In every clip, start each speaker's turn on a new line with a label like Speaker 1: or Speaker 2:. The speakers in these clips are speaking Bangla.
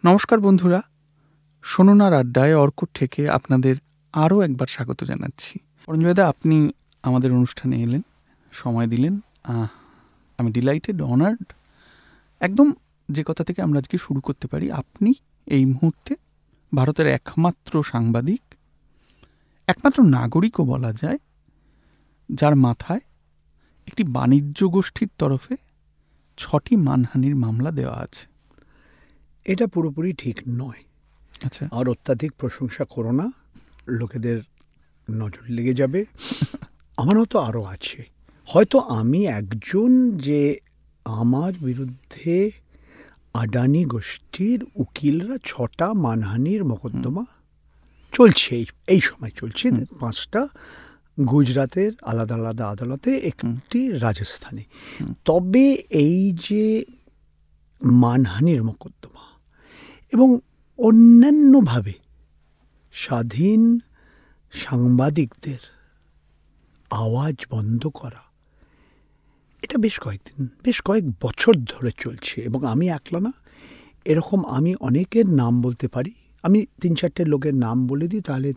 Speaker 1: নমস্কার বন্ধুরা, শোনার আড্ডায় অর্কুট থেকে আপনাদের আরও একবার স্বাগত জানাচ্ছি। অরঞ্জয়দা, আপনি আমাদের অনুষ্ঠানে এলেন, সময় দিলেন, আমি ডিলাইটেড, অনার্ড। একদম যে কথা থেকে আমরা আজকে শুরু করতে পারি, আপনি এই মুহূর্তে ভারতের একমাত্র সাংবাদিক, একমাত্র নাগরিকও বলা যায়, যার মাথায় একটি বাণিজ্য গোষ্ঠীর তরফে 6টি মানহানির মামলা দেওয়া আছে।
Speaker 2: এটা পুরোপুরি ঠিক নয়।
Speaker 1: আচ্ছা,
Speaker 2: আর অত্যাধিক প্রশংসা করো না, লোকেদের নজর লেগে যাবে। আমার মতো আরও আছে। হয়তো আমি একজন যে আমার বিরুদ্ধে আদানি গোষ্ঠীর উকিলরা 6টা মানহানির মোকদ্দমা চলছে, এই সময় চলছে। 5টা গুজরাতের আলাদা আলাদা আদালতে, একটি রাজস্থানে। তবে এই যে মানহানির মোকদ্দমা এবং অন্যান্যভাবে স্বাধীন সাংবাদিকদের আওয়াজ বন্ধ করা, এটা বেশ কয়েক বছর ধরে চলছে। এবং আমি একলা না, এরকম আমি অনেকের নাম বলতে পারি। আমি 3-4টে লোকের নাম বলে দিই, তাহলে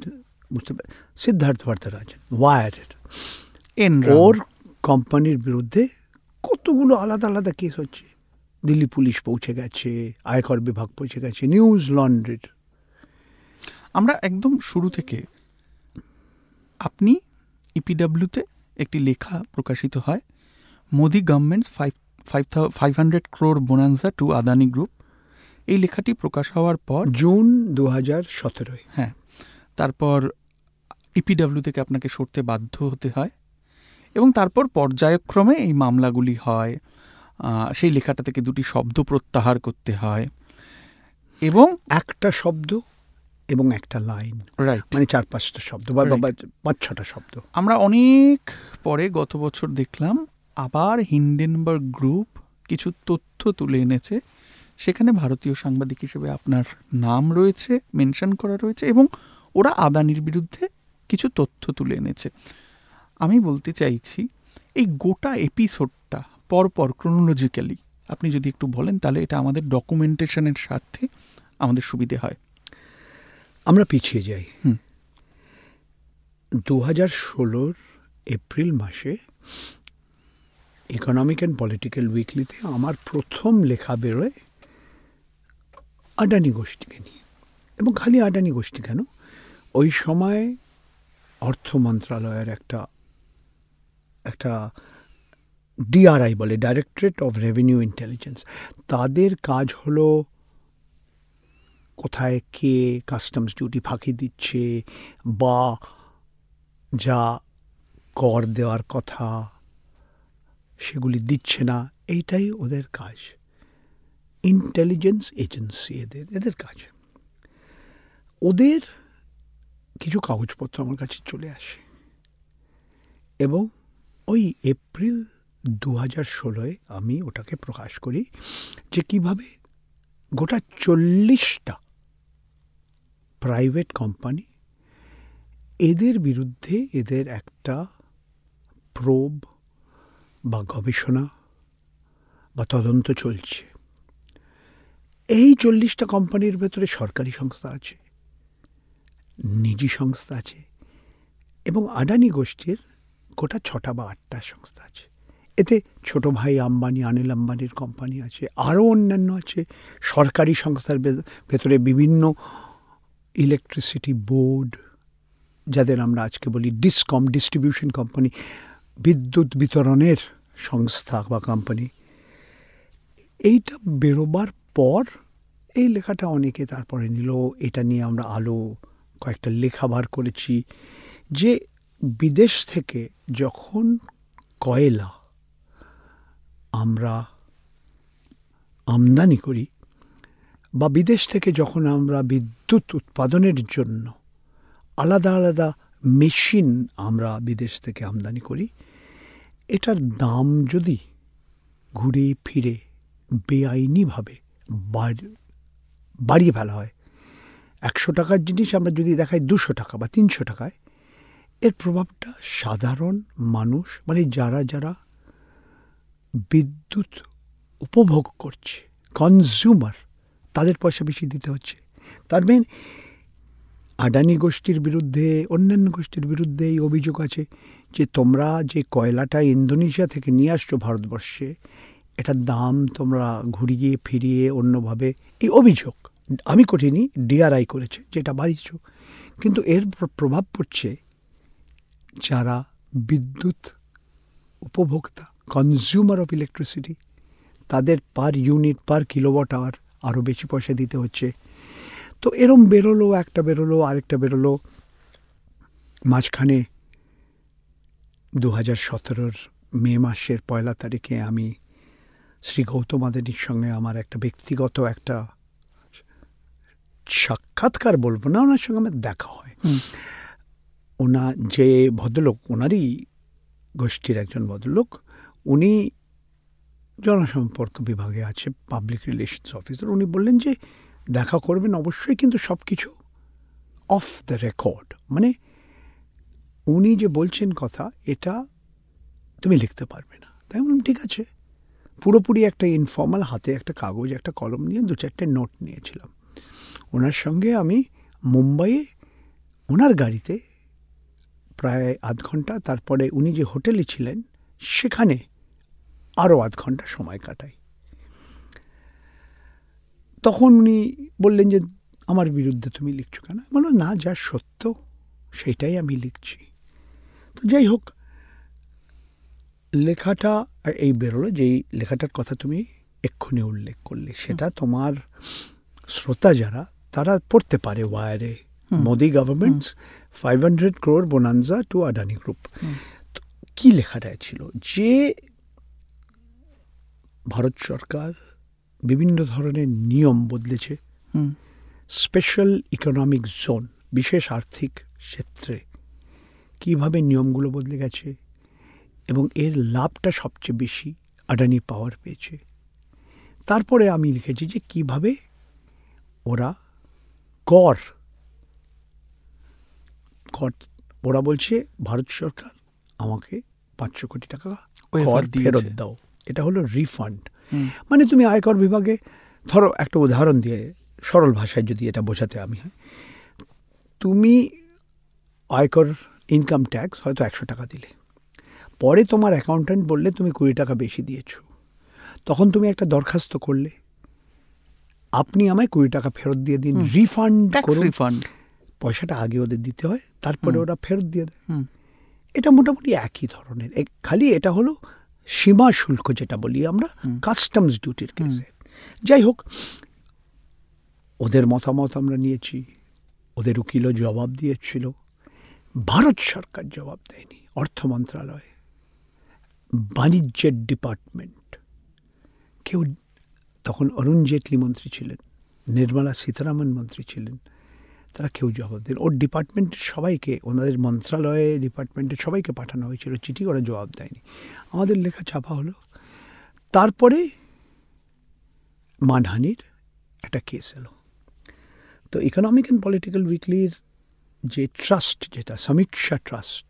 Speaker 2: বুঝতে পারি। সিদ্ধার্থ ভরদ্বারাজন, ওয়ারের, ওর কোম্পানির বিরুদ্ধে কতগুলো আলাদা আলাদা কেস হচ্ছে। দিল্লি পুলিশ পৌঁছে গেছে, আয়কর বিভাগ পৌঁছে গেছে, নিউজ লন্ড্রির।
Speaker 1: আমরা একদম শুরু থেকে, আপনি ইপিডব্লিউতে একটি লেখা প্রকাশিত হয়, Modi government's 500 crore bonanza to Adani group. এই লেখাটি প্রকাশ হওয়ার পর
Speaker 2: জুন 2017,
Speaker 1: হ্যাঁ, তারপর ইপিডব্লিউ থেকে আপনাকে সরতে বাধ্য হতে হয় এবং তারপর পর্যায়ক্রমে এই মামলাগুলি হয়। সেই লেখাটা থেকে 2টি শব্দ প্রত্যাহার করতে হয় এবং
Speaker 2: একটা শব্দ এবং একটা লাইন,
Speaker 1: রাইট,
Speaker 2: মানে 4-5টা শব্দ বা 5-6টা শব্দ।
Speaker 1: আমরা অনেক পরে গত বছর দেখলাম আবার হিন্ডেনবার্গ গ্রুপ কিছু তথ্য তুলে এনেছে। সেখানে ভারতীয় সাংবাদিক হিসেবে আপনার নাম রয়েছে, মেনশন করা রয়েছে, এবং ওরা আদানির বিরুদ্ধে কিছু তথ্য তুলে এনেছে। আমি বলতে চাইছি, এই গোটা এপিসোডটা পরপর ক্রোনোলজিক্যালি আপনি যদি একটু বলেন, তাহলে এটা আমাদের ডকুমেন্টেশনের স্বার্থে আমাদের সুবিধে হয়।
Speaker 2: আমরা পিছিয়ে যাই। 2016 এপ্রিল মাসে ইকোনমিক অ্যান্ড পলিটিক্যাল উইকলিতে আমার প্রথম লেখা বেরোয় আদানি গোষ্ঠীকে নিয়ে। এবং খালি আদানি গোষ্ঠী কেন, ওই সময় অর্থ মন্ত্রণালয়ের একটা ডিআরআই বলে, ডাইরেক্টরেট অফ রেভিনিউ ইন্টেলিজেন্স, তাদের কাজ হলো কোথায় কে কাস্টমস ডিউটি ফাঁকি দিচ্ছে বা যা কর দেওয়ার কথা সেগুলি দিচ্ছে না, এইটাই ওদের কাজ। ইন্টেলিজেন্স এজেন্সি এদের কাজ। ওদের কিছু কাগজপত্র আমার কাছে চলে আসে এবং ওই এপ্রিল 2016 আমি ওটাকে প্রকাশ করি যে কিভাবে গোটা 40টা প্রাইভেট কোম্পানি, এদের বিরুদ্ধে এদের একটা প্রোব বা গবেষণা বা তদন্ত চলছে। এই 40টা কোম্পানির ভেতরে সরকারি সংস্থা আছে, নিজি সংস্থা আছে এবং আদানি গোষ্ঠীর গোটা 6টা বা 8টা সংস্থা আছে। এতে ছোট ভাই আম্বানি, অনিল আম্বানির কোম্পানি আছে, আরও অন্যান্য আছে। সরকারি সংস্থার ভেতরে বিভিন্ন ইলেকট্রিসিটি বোর্ড, যাদের আমরা আজকে বলি ডিসকম, ডিস্ট্রিবিউশন কোম্পানি, বিদ্যুৎ বিতরণের সংস্থা বা কোম্পানি। এইটা বেরোবার পর এই লেখাটা অনেকে তারপরে নিল। এটা নিয়ে আমরা কয়েকটা লেখা বার করেছি যে বিদেশ থেকে যখন কয়লা আমরা আমদানি করি বা বিদেশ থেকে যখন আমরা বিদ্যুৎ উৎপাদনের জন্য আলাদা আলাদা মেশিন আমরা বিদেশ থেকে আমদানি করি, এটার দাম যদি ঘুরে ফিরে বেআইনিভাবে বাড়িয়ে ফেলা হয়, 100 টাকার জিনিস আমরা যদি দেখাই 200 টাকা বা 300 টাকায়, এর প্রভাবটা সাধারণ মানুষ, মানে যারা যারা বিদ্যুৎ উপভোগ করছে, কনজিউমার, তাদের পয়সা বেশি দিতে হচ্ছে। তার মেন আদানি গোষ্ঠীর বিরুদ্ধে, অন্যান্য গোষ্ঠীর বিরুদ্ধে এই অভিযোগ আছে যে তোমরা যে কয়লাটা ইন্দোনেশিয়া থেকে নিয়ে আসছো ভারতবর্ষে, এটার দাম তোমরা ঘুরিয়ে ফিরিয়ে অন্যভাবে, এই অভিযোগ আমি করিনি, ডিআরআই করেছে যেটা বাড়িয়েছ। কিন্তু এর প্রভাব পড়ছে যারা বিদ্যুৎ উপভোক্তা, কনজিউমার অফ ইলেকট্রিসিটি, তাদের পার ইউনিট, পার কিলোওয়াট আওয়ার আরও বেশি পয়সা দিতে হচ্ছে। তো এরম বেরোলো, একটা বেরোলো, আরেকটা বেরোলো। মাঝখানে 2017 মে মাসের 1 তারিখে আমি শ্রী গৌতম আদানির সঙ্গে আমার একটা ব্যক্তিগত একটা সাক্ষাৎকার বলবো না, ওনার সঙ্গে আমার দেখা হয়। ওনার যে ভদ্রলোক, ওনারই গোষ্ঠীর একজন ভদ্রলোক, উনি জনসম্পর্ক বিভাগে আছে, পাবলিক রিলেশনস অফিসার। উনি বললেন যে দেখা করবেন অবশ্যই, কিন্তু সব কিছু অফ দ্য রেকর্ড, মানে উনি যে বলছেন কথা, এটা তুমি লিখতে পারবে না। তাই বললাম ঠিক আছে। পুরোপুরি একটা ইনফর্মাল, হাতে একটা কাগজ, একটা কলম নিয়ে 2-4টে নোট নিয়েছিলাম। ওনার সঙ্গে আমি মুম্বাইয়ে ওনার গাড়িতে প্রায় আধ ঘন্টা, তারপরে উনি যে হোটেলে ছিলেন সেখানে আরও আধ ঘন্টা সময় কাটাই। তখন উনি বললেন যে আমার বিরুদ্ধে তুমি লিখছো কেন? বললো না, যা সত্য সেটাই আমি লিখছি। তো যাই হোক, লেখাটা এই বেরোলো, যেই লেখাটার কথা তুমি এক্ষুনি উল্লেখ করলে, সেটা তোমার শ্রোতা যারা, তারা পড়তে পারে ওয়ারে। Modi government's 500 crore bonanza to Adani group. কি লেখাটা ছিল? যে ভারত সরকার বিভিন্ন ধরনের নিয়ম বদলেছে, স্পেশাল ইকোনমিক জোন, বিশেষ আর্থিক ক্ষেত্রে কিভাবে নিয়মগুলো বদলে গেছে, এবং এর লাভটা সবচেয়ে বেশি আদানি পাওয়ার পেয়েছে। তারপরে আমি লিখেছি যে কিভাবে ওরা ওরা বলছে ভারত সরকার আমাকে 500 কোটি টাকা কর ফেরত দাও, এটা হলো রিফান্ড। মানে তুমি আয়কর বিভাগে, ধরো একটা উদাহরণ দিয়ে সরল ভাষায় যদি এটা বোঝাতে আমি হয়, তুমি আয়কর ইনকাম ট্যাক্স হয়তো 100 টাকা দিলে, পরে তোমার অ্যাকাউন্ট্যান্ট বললে তুমি 20 টাকা বেশি দিয়েছ, তখন তুমি একটা দরখাস্ত করলে, আপনি আমায় 20 টাকা ফেরত দিয়ে দিন, রিফান্ড করুন। পয়সাটা আগে ওদের দিতে হয়, তারপরে ওরা ফেরত দিয়ে দেয়। এটা মোটামুটি একই ধরনের, খালি এটা হলো সীমা শুল্ক যেটা বলি আমরা, কাস্টমস ডিউটির কেসে। যাই হোক, ওদের মতামত আমরা নিয়েছি, ওদের উকিলও জবাব দিয়েছিল, ভারত সরকার জবাব দেয়নি। অর্থ মন্ত্রণালয়, বাণিজ্যের ডিপার্টমেন্ট, কেউ, তখন অরুণ জেটলি মন্ত্রী ছিলেন, নির্মলা সীতারামন মন্ত্রী ছিলেন, তারা কেউ জবাব দেন। ওর ডিপার্টমেন্টের সবাইকে, ওনাদের মন্ত্রণালয়ে ডিপার্টমেন্টের সবাইকে পাঠানো হয়েছিল চিঠি, ওরা জবাব দেয়নি। আমাদের লেখা ছাপা হলো। তারপরে মানহানির একটা কেস এলো। তো ইকোনমিক অ্যান্ড পলিটিক্যাল উইকলির যে ট্রাস্ট, যেটা সমীক্ষা ট্রাস্ট,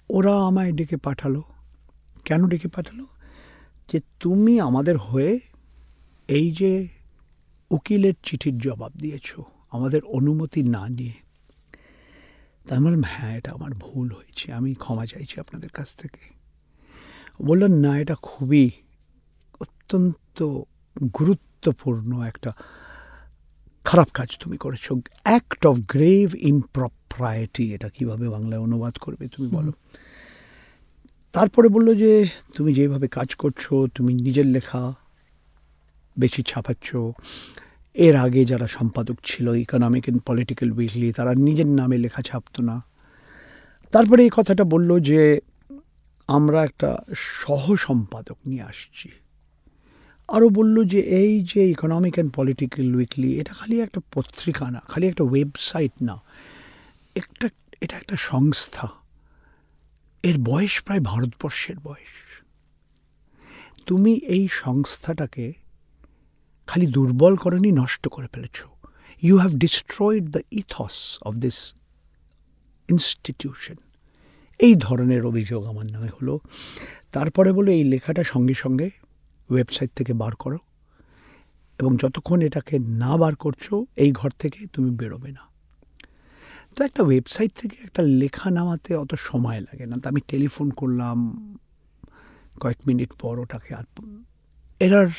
Speaker 2: ওরা আমায় ডেকে পাঠালো। কেন ডেকে পাঠালো? যে তুমি আমাদের হয়ে এই যে উকিলের চিঠির জবাব দিয়েছো আমাদের অনুমতি না নিয়ে। তাই বললাম হ্যাঁ, এটা আমার ভুল হয়েছে, আমি ক্ষমা চাইছি আপনাদের কাছ থেকে। বললেন না, এটা খুবই অত্যন্ত গুরুত্বপূর্ণ একটা খারাপ কাজ তুমি করেছো, অ্যাক্ট অফ গ্রেভ ইমপ্রপ্রাইটি। এটা কিভাবে বাংলায় অনুবাদ করবে তুমি বলো? তারপরে বললো যে তুমি যেভাবে কাজ করছো, তুমি নিজের লেখা বেশি ছাপাচ্ছ। এর আগে যারা সম্পাদক ছিল ইকোনমিক অ্যান্ড পলিটিক্যাল উইকলি, তারা নিজের নামে লেখা ছাপতো না। তারপরে এই কথাটা বলল যে আমরা একটা সহ সম্পাদক নিয়ে আসছি। আরও বলল যে এই যে ইকোনমিক অ্যান্ড পলিটিক্যাল উইকলি, এটা খালি একটা পত্রিকা না, খালি একটা ওয়েবসাইট না, এটা একটা সংস্থা। এর বয়স প্রায় ভারতবর্ষের বয়স। তুমি এই সংস্থাটাকে খালি দুর্বল করেনি, নষ্ট করে ফেলেছ। You have destroyed the ethos of this institution. এই ধরনের অভিযোগ আমার নামে হলো। তারপরে বলে এই লেখাটা সঙ্গে সঙ্গে ওয়েবসাইট থেকে বার করো, এবং যতক্ষণ এটাকে না বার করছো এই ঘর থেকে তুমি বেরোবে না। তো একটা ওয়েবসাইট থেকে একটা লেখা নামাতে অত সময় লাগে না। তো আমি টেলিফোন করলাম, কয়েক মিনিট পর ওটাকে আর এরার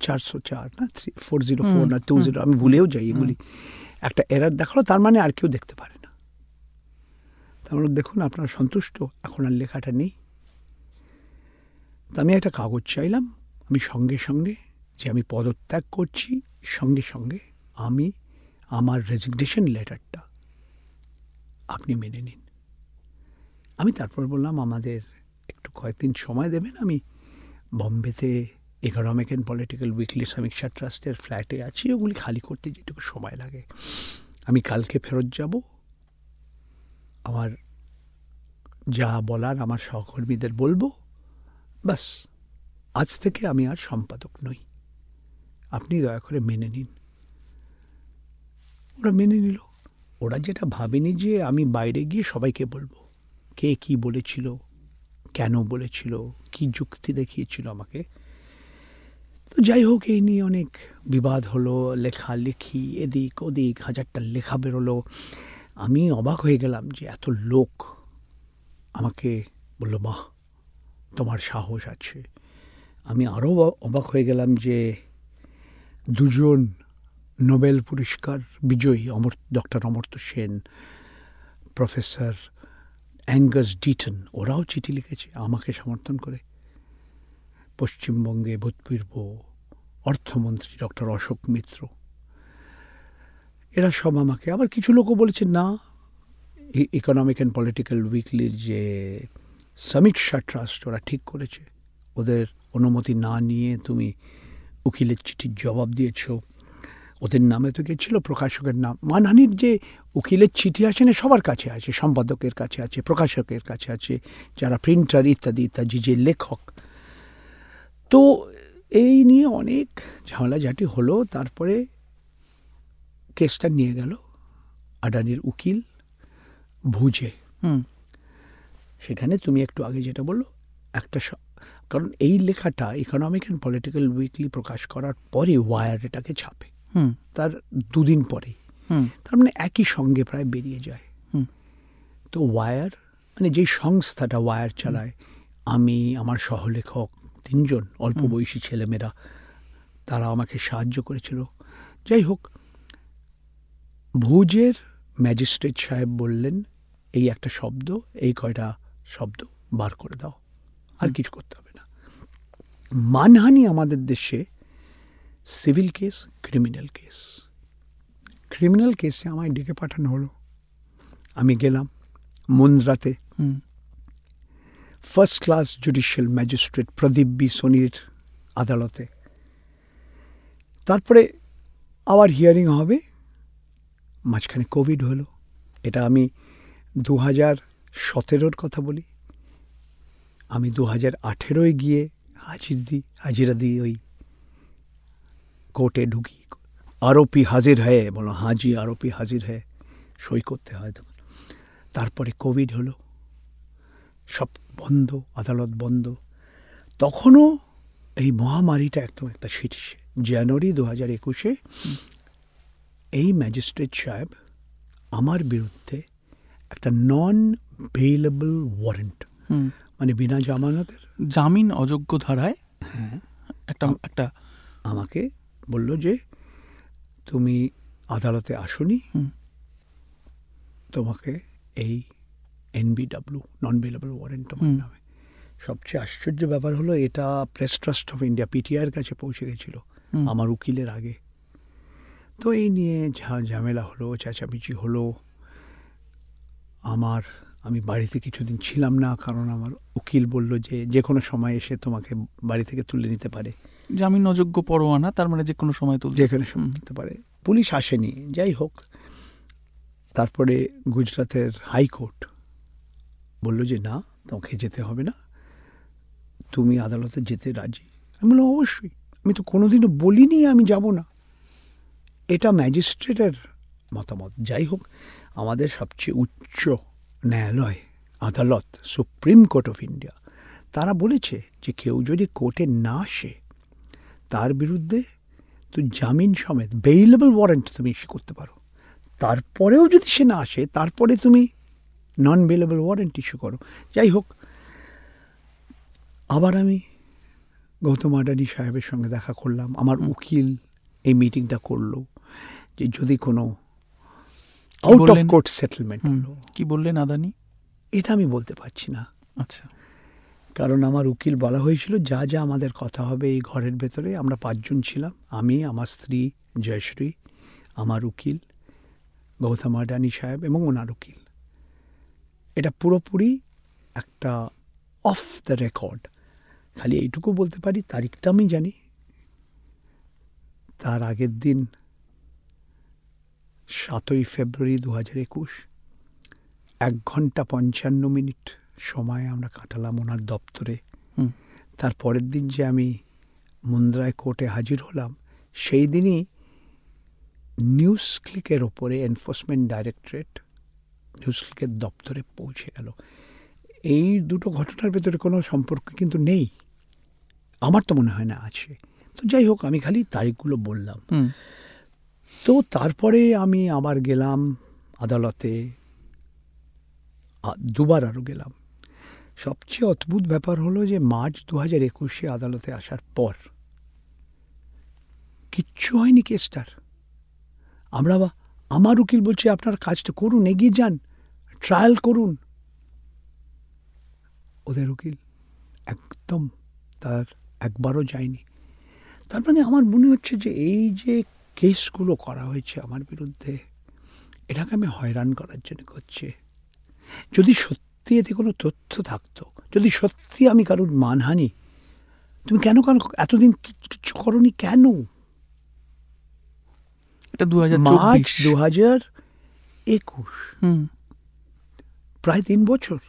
Speaker 2: 404 না 404 না 20, আমি ভুলেও যাই এগুলি, একটা এরার দেখালো, তার মানে আর কেউ দেখতে পারে না। তার মানে দেখুন আপনারা সন্তুষ্ট, এখন আর লেখাটা নেই। তা আমি একটা কাগজ চাইলাম, আমি সঙ্গে সঙ্গে যে আমি পদত্যাগ করছি, সঙ্গে সঙ্গে আমি আমার রেজিগনেশন লেটারটা আপনি মেনে নিন। আমি তারপর বললাম আমাদের একটু কয়েকদিন সময় দেবেন, আমি বম্বেতে ইকোনমিক অ্যান্ড পলিটিক্যাল উইকলি সমীক্ষা ট্রাস্টের ফ্ল্যাটে আছি, ওগুলি খালি করতে যেটুকু সময় লাগে, আমি কালকে ফেরত যাব। আমার যা বলার আমার সহকর্মীদের বলবো, বাস আজ থেকে আমি আর সম্পাদক নই, আপনি দয়া করে মেনে নিন। ওরা মেনে নিল। ওরা যেটা ভাবেনি যে আমি বাইরে গিয়ে সবাইকে বলবো কে কি বলেছিল, কেন বলেছিল, কি যুক্তি দেখিয়েছিল আমাকে। তো যাই হোক, এই নিয়ে অনেক বিবাদ হলো, লেখালেখি এদিক ওদিক, 1000টা লেখা বেরোলো। আমি অবাক হয়ে গেলাম যে এত লোক আমাকে বললো বাহ তোমার সাহস আছে। আমি আরও অবাক হয়ে গেলাম যে 2জন নোবেল পুরস্কার বিজয়ী doctor Amartya Sen, professor Angus Deaton, ওরাও চিঠি লিখেছে আমাকে সমর্থন করে। পশ্চিমবঙ্গে ভূতপূর্ব অর্থমন্ত্রী ডক্টর অশোক মিত্র, এরা সব আমাকে, আবার কিছু লোকও বলেছে না, ইকোনমিক অ্যান্ড পলিটিক্যাল উইকলির যে সমীক্ষা ট্রাস্ট ওরা ঠিক করেছে, ওদের অনুমতি না নিয়ে তুমি উকিলের চিঠির জবাব দিয়েছ, ওদের নামে তো গেছিল, প্রকাশকের নাম, মানহানির যে উকিলের চিঠি আছে না সবার কাছে আছে, সম্পাদকের কাছে আছে, প্রকাশকের কাছে আছে, যারা প্রিন্টার ইত্যাদি ইত্যাদি, যে লেখক। তো এই নিয়ে অনেক ঝামেলাঝাটি হলো। তারপরে কেসটা নিয়ে গেল আডানির উকিল ভুজে। সেখানে তুমি একটু আগে যেটা বললো, একটা কারণ এই লেখাটা ইকোনমিক অ্যান্ড পলিটিক্যাল উইকলি প্রকাশ করার পরে ওয়ার এটাকে ছাপে, তার 2 দিন পরে, তার মানে একই সঙ্গে প্রায় বেরিয়ে যায়। তো ওয়ার মানে যেই সংস্থাটা ওয়ার চালায়, আমি, আমার সহলেখক 3জন অল্প বয়সী ছেলেমেয়েরা, তারা আমাকে সাহায্য করেছিল। যাই হোক, ভুজের ম্যাজিস্ট্রেট সাহেব বললেন এই একটা শব্দ, এই কয়টা শব্দ বার করে দাও, আর কিছু করতে হবে না। মানহানি আমাদের দেশে civil case, criminal case. Criminal কেসে আমায় ডেকে পাঠানো হলো, আমি গেলাম মুন্দ্রাতে, ফার্স্ট ক্লাস জুডিশিয়াল ম্যাজিস্ট্রেট প্রদীপ বি সোনির আদালতে। তারপরে আবার হিয়ারিং হবে, মাঝখানে কোভিড হলো। এটা আমি 2017 কথা বলি। আমি 2018 গিয়ে হাজিরা দিই ওই কোর্টে ঢুকি, আরোপি হাজির হয়ে, বলো হাজি আরোপি হাজির হয়ে সই করতে হয়। তখন তারপরে কোভিড হলো, সব বন্ধ, আদালত বন্ধ। তখনও এই মহামারীটা একদম একটা শীর্ষে, জানুয়ারি 2021 এই ম্যাজিস্ট্রেট সাহেব আমার বিরুদ্ধে একটা নন বেইলেবল ওয়ারেন্ট, মানে বিনা জামানতের,
Speaker 1: জামিন অযোগ্য ধারায়,
Speaker 2: হ্যাঁ,
Speaker 1: একটা
Speaker 2: আমাকে বলল যে তুমি আদালতে আসোনি, তোমাকে এই NBW নন বেইলেবল ওয়ারেন্ট তোমার নামে। সবচেয়ে আশ্চর্য ব্যাপার হলো এটা প্রেস ট্রাস্ট অফ ইন্ডিয়া PTIর কাছে পৌঁছে গেছিল আমার উকিলের আগে। তো এই নিয়ে ঝামেলা হলো, চেঁচামেচি হলো। আমি বাড়িতে কিছুদিন ছিলাম না, কারণ আমার উকিল বলল যে কোনো সময় এসে তোমাকে বাড়ি থেকে তুলে নিতে পারে,
Speaker 1: জামিন অযোগ্য পরোয়ানা, তার মানে যে কোনো সময়
Speaker 2: তুলতে পারে। পুলিশ আসেনি। যাই হোক, তারপরে গুজরাটের হাইকোর্ট বলল যে না, তোমাকে যেতে হবে না, তুমি আদালতে যেতে রাজি। আমি বললাম অবশ্যই, আমি তো কোনোদিনও বলিনি আমি যাব না, এটা ম্যাজিস্ট্রেটের মতামত। যাই হোক, আমাদের সবচেয়ে উচ্চ ন্যায়ালয়, আদালত, সুপ্রিম কোর্ট অফ ইন্ডিয়া, তারা বলেছে যে কেউ যদি কোর্টে না আসে তার বিরুদ্ধে তো জামিন সমেত বেইলেবল ওয়ারেন্ট তুমি ইস্যু করতে পারো। তারপরেও যদি সে না আসে তারপরে তুমি নন বেইলেবল ওয়ারেন্ট ইস্যু করো। যাই হোক, আবার আমি গৌতম আডানি সাহেবের সঙ্গে দেখা করলাম। আমার উকিল এই মিটিংটা করলো যে যদি কোনো আউট অফ কোর্ট সেটেলমেন্ট হলো।
Speaker 1: কি বললেন আদানি?
Speaker 2: এটা আমি বলতে পারছি না।
Speaker 1: আচ্ছা।
Speaker 2: কারণ আমার উকিল বলা হয়েছিল যা যা আমাদের কথা হবে এই ঘরের ভেতরে। আমরা 5 জন ছিলাম, আমি, আমার স্ত্রী জয়শ্রী, আমার উকিল গৌতম আডানি সাহেব এবং ওনার উকিল। এটা পুরোপুরি একটা অফ দ্য রেকর্ড। খালি এইটুকু বলতে পারি, তারিখটা আমি জানি। তার আগের দিন 7ই ফেব্রুয়ারি 2021, 1 ঘন্টা 55 মিনিট সময় আমরা কাটালাম ওনার দপ্তরে। তার পরের দিন যে আমি মুন্দ্রায় কোর্টে হাজির হলাম, সেই দিনই নিউজ ক্লিকের ওপরে এনফোর্সমেন্ট ডাইরেক্টরেট নিউজ ক্লিকের দপ্তরে পৌঁছে গেল। এই দুটো ঘটনার ভেতরে কোনো সম্পর্ক কিন্তু নেই, আমার তো মনে হয় না আছে। তো যাই হোক, আমি খালি তারিখগুলো বললাম। তো তারপরে আমি আবার গেলাম আদালতে, 2বার আরও গেলাম। সবচেয়ে অদ্ভুত ব্যাপার হলো যে মার্চ 2021 আদালতে আসার পর কিচ্ছু হয়নি কেসটার। আমার উকিল বলছে আপনার কাজটা করুন, এগিয়ে যান, ট্রায়াল করুন। ওদের উকিল একদম তার একবারও যায়নি। তার মানে আমার মনে হচ্ছে যে এই যে কেসগুলো করা হয়েছে আমার বিরুদ্ধে, এটাকে আমি হয়রান করার জন্য করছে। যদি সত্যি এতে কোনো তথ্য থাকতো, যদি সত্যি আমি কারোর মানহানি, তুমি কেন এতদিন কিছু করনি কেন?
Speaker 1: এটা
Speaker 2: মার্চ 2021, প্রায় 3 বছর।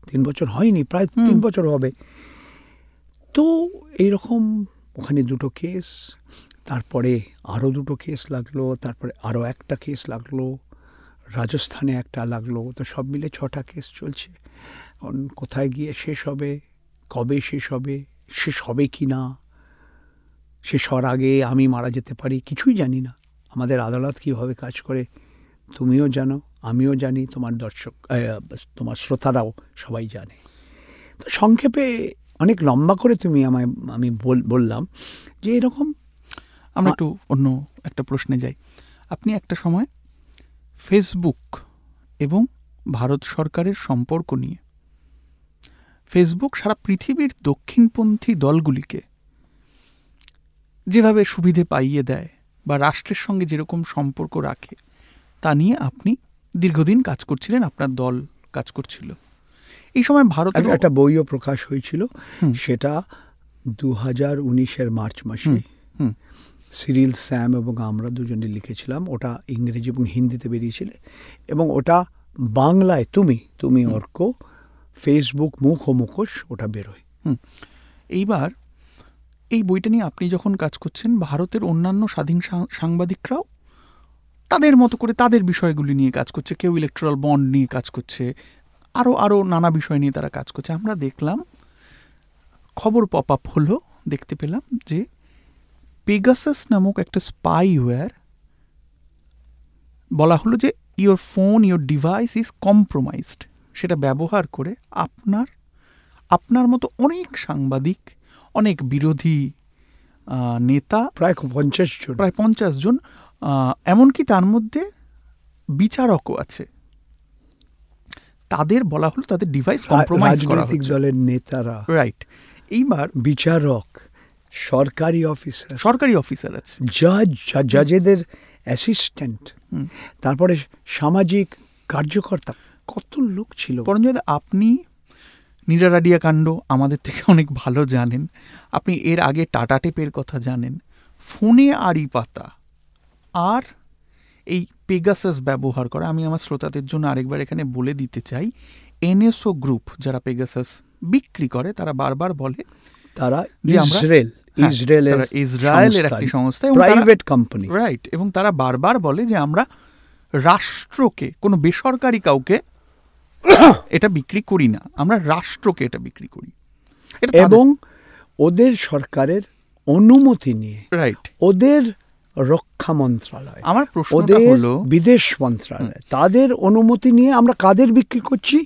Speaker 2: 3 বছর হয়নি, প্রায় 3 বছর হবে। তো এইরকম ওখানে 2টো কেস, তারপরে আরও 2টো কেস লাগলো, তারপরে আরও একটা কেস লাগলো, রাজস্থানে একটা লাগলো। তো সব মিলে 6টা কেস চলছে। কোথায় গিয়ে শেষ হবে, কবে শেষ হবে, শেষ হবে কি না, শেষ হওয়ার আগে আমি মারা যেতে পারি, কিছুই জানি না। আমাদের আদালত কীভাবে কাজ করে তুমিও জানো, আমিও জানি, তোমার দর্শক, তোমার শ্রোতারাও সবাই জানে। তো সংক্ষেপে অনেক লম্বা করে আমি বললাম যে এরকম।
Speaker 1: আমরা একটু অন্য একটা প্রশ্নে যাই। আপনি একটা সময় ফেসবুক এবং ভারত সরকারের সম্পর্ক নিয়ে, ফেসবুক সারা পৃথিবীর দক্ষিণপন্থী দলগুলিকে যেভাবে সুবিধে পাইয়ে দেয় বা রাষ্ট্রের সঙ্গে যেরকম সম্পর্ক রাখে, তা নিয়ে আপনি দীর্ঘদিন কাজ করছিলেন, আপনার দল কাজ করছিল। এই সময় ভারতের
Speaker 2: একটা বইও প্রকাশ হয়েছিল, সেটা 2019 মার্চ মাসে সিরিল, স্যাম এবং আমরা দুজনে লিখেছিলাম। ওটা ইংরেজি এবং হিন্দিতে বেরিয়েছিল, এবং ওটা বাংলায় তুমি অর্ক, ফেসবুক মুখ ও মুখোশ, ওটা বেরোয়।
Speaker 1: এইবার এই বইটা নিয়ে আপনি যখন কাজ করছেন, ভারতের অন্যান্য স্বাধীন সাংবাদিকরাও তাদের মতো করে তাদের বিষয়গুলি নিয়ে কাজ করছে। কেউ ইলেকট্রাল বন্ড নিয়ে কাজ করছে, আরও নানা বিষয় নিয়ে তারা কাজ করছে। আমরা দেখলাম, খবর পপ আপ হলো, দেখতে পেলাম যে পেগাসাস নামক একটা স্পাইওয়্যার, বলা হলো যে your phone, your device is compromised, সেটা ব্যবহার করে আপনার মতো অনেক সাংবাদিক, অনেক বিরোধী নেতা,
Speaker 2: প্রায় 50
Speaker 1: জন, এমনকি তার মধ্যে বিচারকও আছে, তাদের বলা হলো তাদের ডিভাইস কম্প্রোমাইজ করা হচ্ছে।
Speaker 2: রাজনৈতিক দলের নেতারা,
Speaker 1: রাইট। এইবার
Speaker 2: বিচারক, সরকারি অফিসার আছে, জাজেদের অ্যাসিস্ট্যান্ট, তারপরে সামাজিক কার্যকর্তা, কত লোক ছিল।
Speaker 1: পরঞ্জয়, আপনি নিরারাডিয়া কাণ্ড আমাদের থেকে অনেক ভালো জানেন। আপনি এর আগে টাটা টেপের কথা জানেন, ফোনে আড়ি পাতা আর এই পেগাসাস ব্যবহার করা। আমি আমার শ্রোতাদের জন্য আরেকবার এখানে বলে দিতে চাই, NSO গ্রুপ যারা পেগাসাস বিক্রি করে, তারা বারবার বলে
Speaker 2: তারা
Speaker 1: ইসরায়েলের একটি সংস্থা,
Speaker 2: প্রাইভেট কোম্পানি,
Speaker 1: রাইট। এবং তারা বারবার বলে যে আমরা রাষ্ট্রকে, কোনো বেসরকারি কাউকে এটা বিক্রি করি না, আমরা রাষ্ট্রকে এটা বিক্রি করি,
Speaker 2: এবং ওদের সরকারের অনুমতি নিয়ে,
Speaker 1: রাইট,
Speaker 2: ওদের রক্ষা মন্ত্রণালয়,
Speaker 1: আমার প্রশ্নটা হলো
Speaker 2: বিদেশ মন্ত্রণালয়, তাদের অনুমতি নিয়ে আমরা কাদের বিক্রি করছি?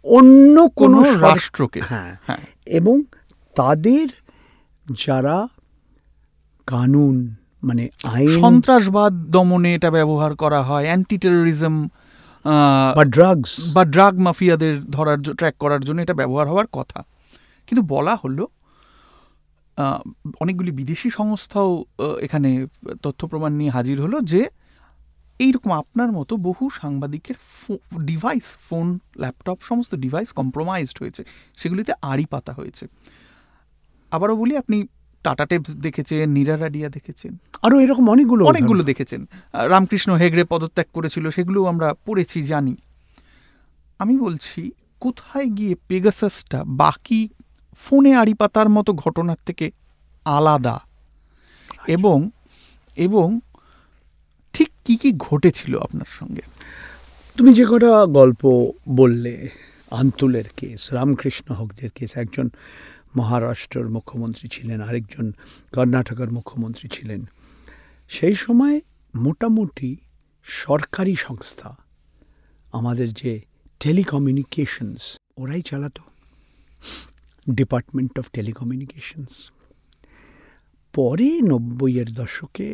Speaker 2: অন্য কোনো
Speaker 1: রাষ্ট্রকে।
Speaker 2: হ্যাঁ, এবং তাদের যারা কানুন মানে আইন,
Speaker 1: সন্ত্রাসবাদ দমনে এটা ব্যবহার করা হয়, অ্যান্টি টেরোরিজম বা ড্রাগ মাফিয়াদের ট্র্যাক করার জন্য এটা ব্যবহার হওয়ার কথা। কিন্তু বলা হলো অনেকগুলি বিদেশি সংস্থাও এখানে তথ্য প্রমাণ নিয়ে হাজির হলো যে এইরকম আপনার মতো বহু সাংবাদিকের ডিভাইস, ফোন, ল্যাপটপ, সমস্ত ডিভাইস কম্প্রোমাইজড হয়েছে, সেগুলিতে আড়ি পাতা হয়েছে। আবারও বলি, আপনি টাটা টেপস দেখেছেন, নীরা রাডিয়া দেখেছেন,
Speaker 2: আরও এরকম অনেকগুলো
Speaker 1: দেখেছেন। রামকৃষ্ণ হেগড়ে পদত্যাগ করেছিল, সেগুলো আমরা পড়েছি, জানি। আমি বলছি, কোথায় গিয়ে পেগাসাসটা বাকি ফোনে আড়ি পাতার মতো ঘটনার থেকে আলাদা, এবং এবং ঠিক কি কি ঘটেছিল আপনার সঙ্গে?
Speaker 2: তুমি যে কটা গল্প বললে, আন্তুলের কেস, রামকৃষ্ণ হেগড়ের কেস, একজন মহারাষ্ট্রের মুখ্যমন্ত্রী ছিলেন, আরেকজন কর্ণাটকের মুখ্যমন্ত্রী ছিলেন। সেই সময় মোটামুটি সরকারি সংস্থা, আমাদের যে টেলিকমিউনিকেশনস, ওরাই চালাতো, ডিপার্টমেন্ট অফ টেলিকমিউনিকেশনস। পরে 90-এর দশকে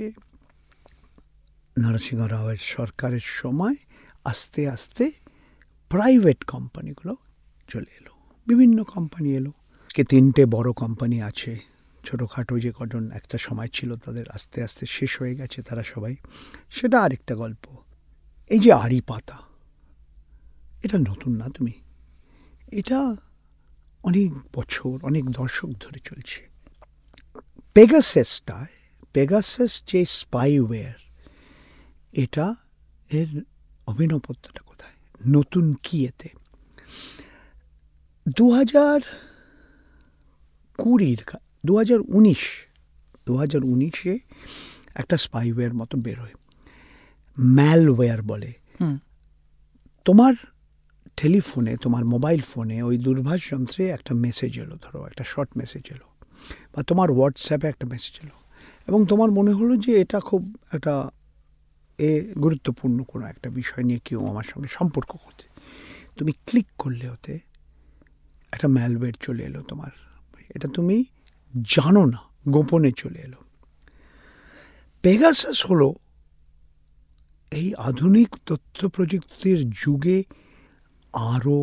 Speaker 2: নরসিংহ রাওয়ের সরকারের সময় আস্তে আস্তে প্রাইভেট কোম্পানিগুলো চলে এলো, বিভিন্ন কোম্পানি এলো। 3টে বড় কোম্পানি আছে, ছোটোখাটো যে কজন একটা সময় ছিল তাদের আস্তে আস্তে শেষ হয়ে গেছে তারা সবাই, সেটা আরেকটা গল্প। এই যে আড়ি পাতা, এটা নতুন না, তুমি এটা অনেক বছর, অনেক দশক ধরে চলছে। পেগাসাস যে স্পাইওয়্যার, এটা এর অভিনবত্বটা কোথায়, নতুন কি এতে? 2019-এ একটা স্পাইওয়্যার মতো বেরোয়, ম্যালওয়্যার বলে। তোমার টেলিফোনে, তোমার মোবাইল ফোনে, ওই দূরভাষ যন্ত্রে একটা মেসেজ এলো, ধরো একটা শর্ট মেসেজ এলো, বা তোমার হোয়াটসঅ্যাপে একটা মেসেজ এলো, এবং তোমার মনে হলো যে এটা খুব একটা গুরুত্বপূর্ণ কোনো একটা বিষয় নিয়ে কেউ আমার সঙ্গে সম্পর্ক করছে। তুমি ক্লিক করলে ওতে একটা ম্যালওয়্যার চলে এলো তোমার, এটা তুমি জানো না, গোপনে চলে এলো। পেগাসাস হলো এই আধুনিক তথ্য প্রযুক্তির যুগে আরও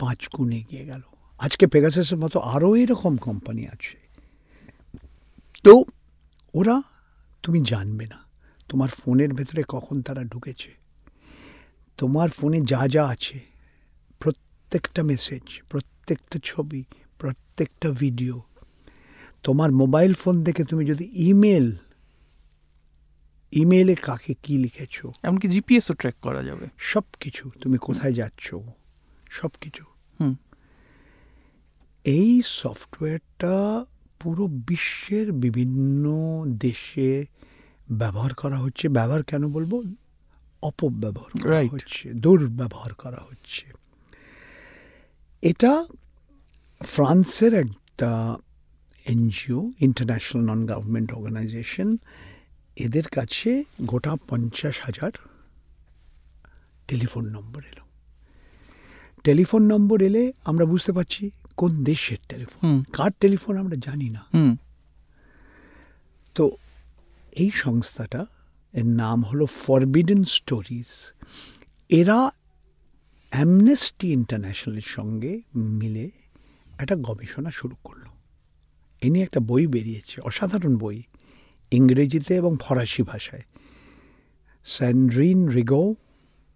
Speaker 2: 5 গুণ এগিয়ে গেল। আজকে পেগাসাসের মতো আরও এরকম কোম্পানি আছে। তো ওরা, তুমি জানবে না তোমার ফোনের ভেতরে কখন তারা ঢুকেছে, তোমার ফোনে যা যা আছে, প্রত্যেকটা মেসেজ, প্রত্যেকটা ছবি, প্রত্যেকটা ভিডিও, তোমার মোবাইল ফোন থেকে তুমি যদি ইমেলে কাকে কি লিখেছো,
Speaker 1: এমনকি জিপিএসও ট্র্যাক করা যাবে,
Speaker 2: সব কিছু, তুমি কোথায় যাচ্ছ, সব কিছু। এই সফটওয়্যারটা পুরো বিশ্বের বিভিন্ন দেশে ব্যবহার করা হচ্ছে। ব্যবহার কেন বলবো, অপব্যবহার করা হচ্ছে, দুর্ব্যবহার করা হচ্ছে। এটা ফ্রান্সের একটা NGO, international non government organisation, এদের কাছে গোটা 50,000 টেলিফোন নম্বর এলো। টেলিফোন নম্বর এলে আমরা বুঝতে পারছি কোন দেশের টেলিফোন, কার টেলিফোন আমরা জানি না। তো এই সংস্থাটা, এর নাম হলো ফরবিডেন স্টোরিজ। এরা অ্যামনেস্টি ইন্টারন্যাশনালের সঙ্গে মিলে একটা গবেষণা শুরু করলো। এ নিয়ে একটা বই বেরিয়েছে, অসাধারণ বই, ইংরেজিতে এবং ফরাসি ভাষায়। স্যান্ড্রিন রিগো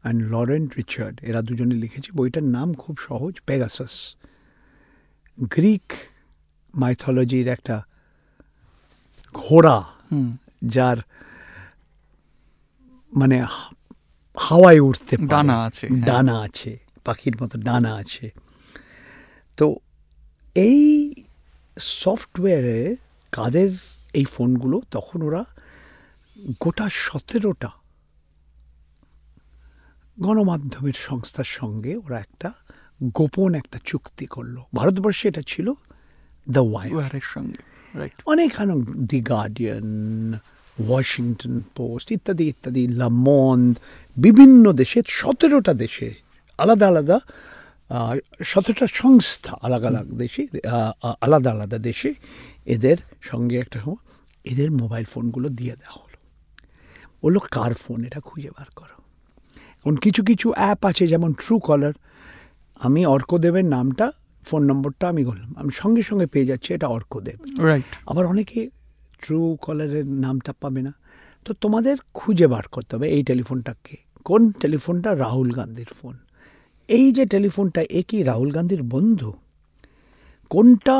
Speaker 2: অ্যান্ড লরেন্ট রিচার্ড, এরা দুজনে লিখেছে। বইটার নাম খুব সহজ, পেগাসাস। গ্রিক মাইথোলজির একটা ঘোড়া, যার মানে হাওয়ায় উঠতে ডানা আছে, পাখির মতো ডানা আছে। তো এই সফটওয়্যারে কাদের এই ফোনগুলো? তখন ওরা গোটা 17টা গণমাধ্যমের সংস্থার সঙ্গে ওরা একটা গোপন একটা চুক্তি করলো। ভারতবর্ষে এটা ছিল দ্য
Speaker 1: ওয়ারের সঙ্গে, রাইট।
Speaker 2: অনেক দি গার্ডিয়ান, ওয়াশিংটন পোস্ট ইত্যাদি ইত্যাদি, লামন্দ, বিভিন্ন দেশে 17টা দেশে আলাদা আলাদা 17টা সংস্থা আলাদা আলাদা দেশে আলাদা আলাদা দেশে এদের সঙ্গে একটা এদের মোবাইল ফোনগুলো দিয়ে দেওয়া হলো। বললো কার ফোন এটা খুঁজে বার করো। এখন কিছু কিছু অ্যাপ আছে যেমন ট্রু কলার, আমি অর্কদেবের নামটা, ফোন নম্বরটা আমি বললাম, আমি সঙ্গে সঙ্গে পেয়ে যাচ্ছি এটা অর্কদেব,
Speaker 1: রাইট।
Speaker 2: আবার অনেকে ট্রু কলারের নামটা পাবে না। তো তোমাদের খুঁজে বার করতে হবে এই টেলিফোনটাকে, কোন টেলিফোনটা? রাহুল গান্ধীর ফোন। এই যে টেলিফোনটা, এ কি রাহুল গান্ধীর বন্ধু? কোনটা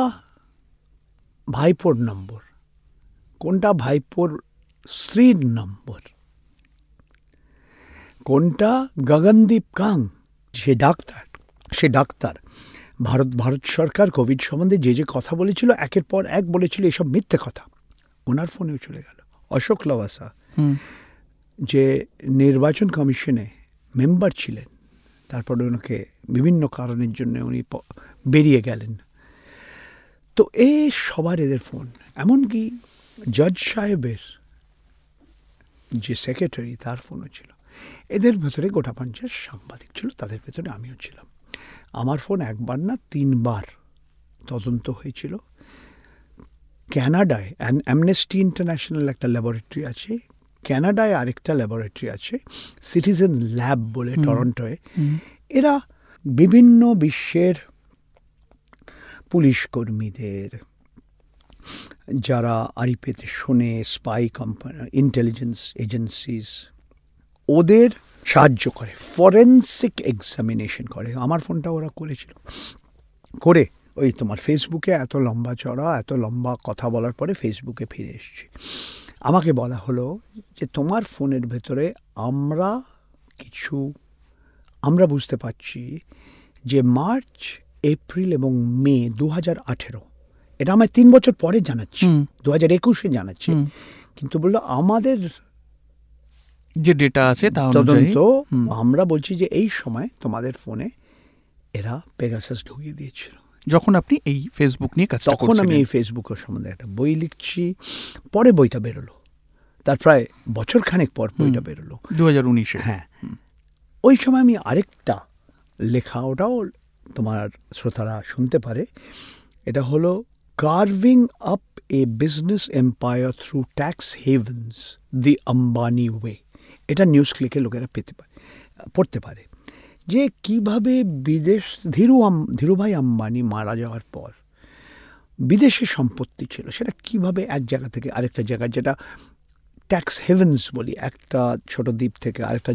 Speaker 2: ভাইপোর নম্বর, কোনটা ভাইপোর স্ত্রীর নম্বর, কোনটা গগনদীপ কাং, সে ডাক্তার ভারত সরকার কোভিড সম্বন্ধে যে কথা বলেছিল, একের পর এক বলেছিল এসব মিথ্যে কথা, ওনার ফোনেও চলে গেল। অশোক লাভাসা যে নির্বাচন কমিশনে মেম্বার ছিলেন, তারপরে ওনাকে বিভিন্ন কারণের জন্য উনি বেরিয়ে গেলেন। তো এই সবার এদের ফোন, এমনকি জজ সাহেবের যে সেক্রেটারি তার ফোনও ছিল। এদের ভেতরে গোটা 50 সাংবাদিক ছিল, তাদের ভেতরে আমিও ছিলাম। আমার ফোন একবার না 3বার তদন্ত হয়েছিল। কানাডায় অ্যামনেস্টি ইন্টারন্যাশনাল একটা ল্যাবরেটরি আছে, কানাডায় আরেকটা ল্যাবরেটরি আছে সিটিজেন ল্যাব বলে টরন্টোয়। এরা বিভিন্ন বিশ্বের পুলিশ কর্মীদের, যারা আড়িপেতে শোনে, স্পাই কোম্পানি, ইন্টেলিজেন্স এজেন্সিস, ওদের সাহায্য করে, ফরেন্সিক এক্সামিনেশন করে। আমার ফোনটা ওরা করেছিল, করে ওই তোমার ফেসবুকে এত লম্বা চড়া, এত লম্বা কথা বলার পরে ফেসবুকে ফিরে এসেছি। আমাকে বলা হলো যে তোমার ফোনের ভেতরে আমরা বুঝতে পারছি যে মার্চ, এপ্রিল এবং মে 2018, এটা আমায় 3 বছর পরে জানাচ্ছি, 2021-এ জানাচ্ছি, কিন্তু বললো আমাদের
Speaker 1: যে ডেটা আছে তা অনুযায়ী
Speaker 2: আমরা বলছি যে এই সময় তোমাদের ফোনে এরা পেগাসাস ঢুকিয়ে দিয়েছিল।
Speaker 1: যখন আপনি এই ফেসবুক নিয়ে কাজটা করছিলেন,
Speaker 2: তখন আমি এই ফেসবুকের সম্বন্ধে একটা বই লিখছি, পরে বইটা বেরোলো, তার প্রায় বছরখানেক পর বইটা বেরোলো
Speaker 1: 2019-এ।
Speaker 2: হ্যাঁ, ওই সময় আমি আরেকটা লেখা, ওটাও তোমার শ্রোতারা শুনতে পারে, এটা হলো কার্ভিং আপ এ business empire through tax heavens, দি আম্বানি ওয়ে। এটা নিউজ ক্লিকে লোকেরা পড়তে পারে যে কিভাবে ধীরুভাই আম্বানি মারা যাওয়ার পর বিদেশে সম্পত্তি ছিল, সেটা কিভাবে এক জায়গা থেকে আরেকটা জায়গায়, যেটা ট্যাক্স হেভেন্স বলি, একটা ছোট দ্বীপ থেকে আরেকটা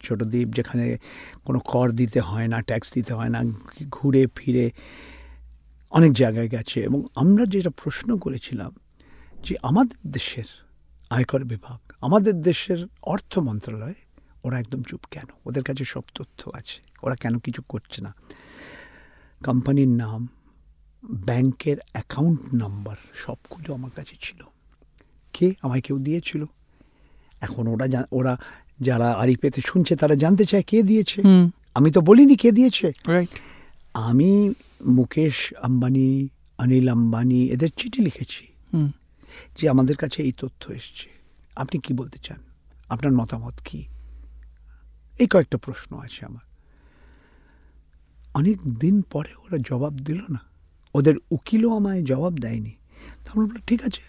Speaker 2: ছোট দ্বীপ যেখানে কোনো কর দিতে হয় না, ট্যাক্স দিতে হয় না, ঘুরে ফিরে অনেক জায়গায় গেছে। এবং আমরা যেটা প্রশ্ন করেছিলাম যে আমাদের দেশের আয়কর বিভাগ, আমাদের দেশের অর্থ মন্ত্রণালয়, ওরা একদম চুপ কেন? ওদের কাছে সব তথ্য আছে, ওরা কেন কিছু করছে না? কোম্পানির নাম, ব্যাংকের অ্যাকাউন্ট নাম্বার সবগুলো আমার কাছে ছিল। আমায় কেউ দিয়েছিল। এখন ওরা যারা আড়িপেতে শুনছে তারা জানতে চায় কে দিয়েছে। আমি তো বলিনি কে দিয়েছে। আমি মুকেশ আম্বানি, অনিল আম্বানি এদের চিঠি লিখেছি যে আমাদের কাছে এই তথ্য এসছে, আপনি কি বলতে চান, আপনার মতামত কি? এই কয়েকটা প্রশ্ন আছে আমার। অনেক দিন পরে ওরা জবাব দিল না, ওদের উকিলও আমায় জবাব দেয়নি। তো আমরা বললাম ঠিক আছে,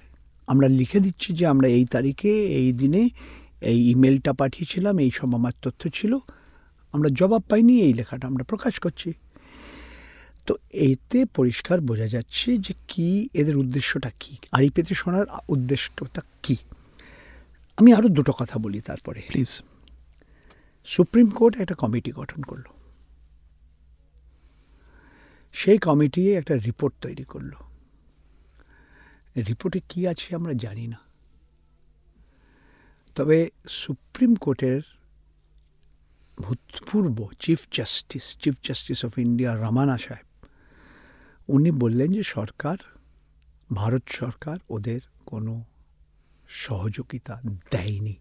Speaker 2: আমরা লিখে দিচ্ছি যে আমরা এই তারিখে এই দিনে এই ইমেলটা পাঠিয়েছিলাম, এই সব আমার তথ্য ছিল, আমরা জবাব পাইনি, এই লেখাটা আমরা প্রকাশ করছি। তো এতে পরিষ্কার বোঝা যাচ্ছে যে কি এদের উদ্দেশ্যটা কি, আড়িপেতে শোনার উদ্দেশ্যটা কি। আমি আরও দুটো কথা বলি তারপরে
Speaker 1: প্লিজ।
Speaker 2: সুপ্রিম কোর্ট একটা কমিটি গঠন করলো, সেই কমিটি একটা রিপোর্ট তৈরি করলো। রিপোর্টে কি আছে আমরা জানি না, তবে সুপ্রিম কোর্টের ভূতপূর্ব chief justice of India Ramana সাহেব, উনি বললেন যে সরকার ভারত সরকার ওদের কোনো সহযোগিতা দেয়নি,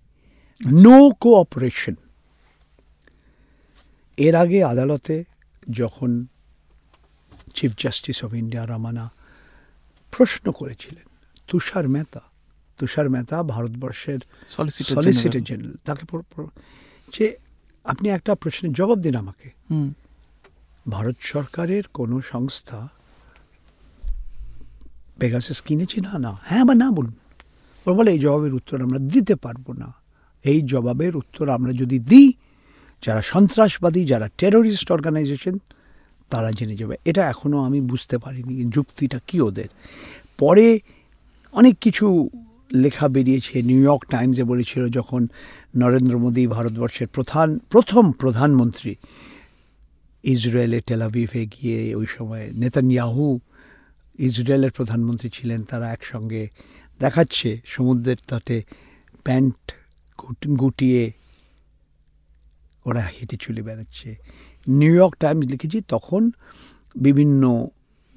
Speaker 2: নো কোঅপারেশন। এর আগে আদালতে যখন chief justice of India Ramana প্রশ্ন করেছিলেন, তুষার মেহতা ভারতবর্ষের সলিসিটর জেনারেল, তাকে যে আপনি একটা প্রশ্নের জবাব দিন আমাকে, ভারত সরকারের কোনো সংস্থা পেগাসাস কিনেছে? না, হ্যাঁ বা না বলুন। ওরা বলে এই জবাবের উত্তর আমরা দিতে পারবো না। এই জবাবের উত্তর আমরা যদি দিই, যারা সন্ত্রাসবাদী, যারা টেরোরিস্ট অর্গানাইজেশন, তারা জেনে যাবে। এটা এখনও আমি বুঝতে পারিনি যুক্তিটা কি ওদের। পরে অনেক কিছু লেখা বেরিয়েছে। নিউ ইয়র্ক টাইমসে বলেছিল যখন নরেন্দ্র মোদী ভারতবর্ষের প্রথম প্রধানমন্ত্রী ইসরায়েলে টেল আভিভে গিয়ে, ওই সময় নেতানিয়াহু ইসরায়েলের প্রধানমন্ত্রী ছিলেন, তারা একসঙ্গে দেখাচ্ছে সমুদ্রের তটে প্যান্ট গুটিয়ে ওরা হেঁটে চলে বেড়াচ্ছে। নিউ ইয়র্ক টাইমস লিখেছি তখন বিভিন্ন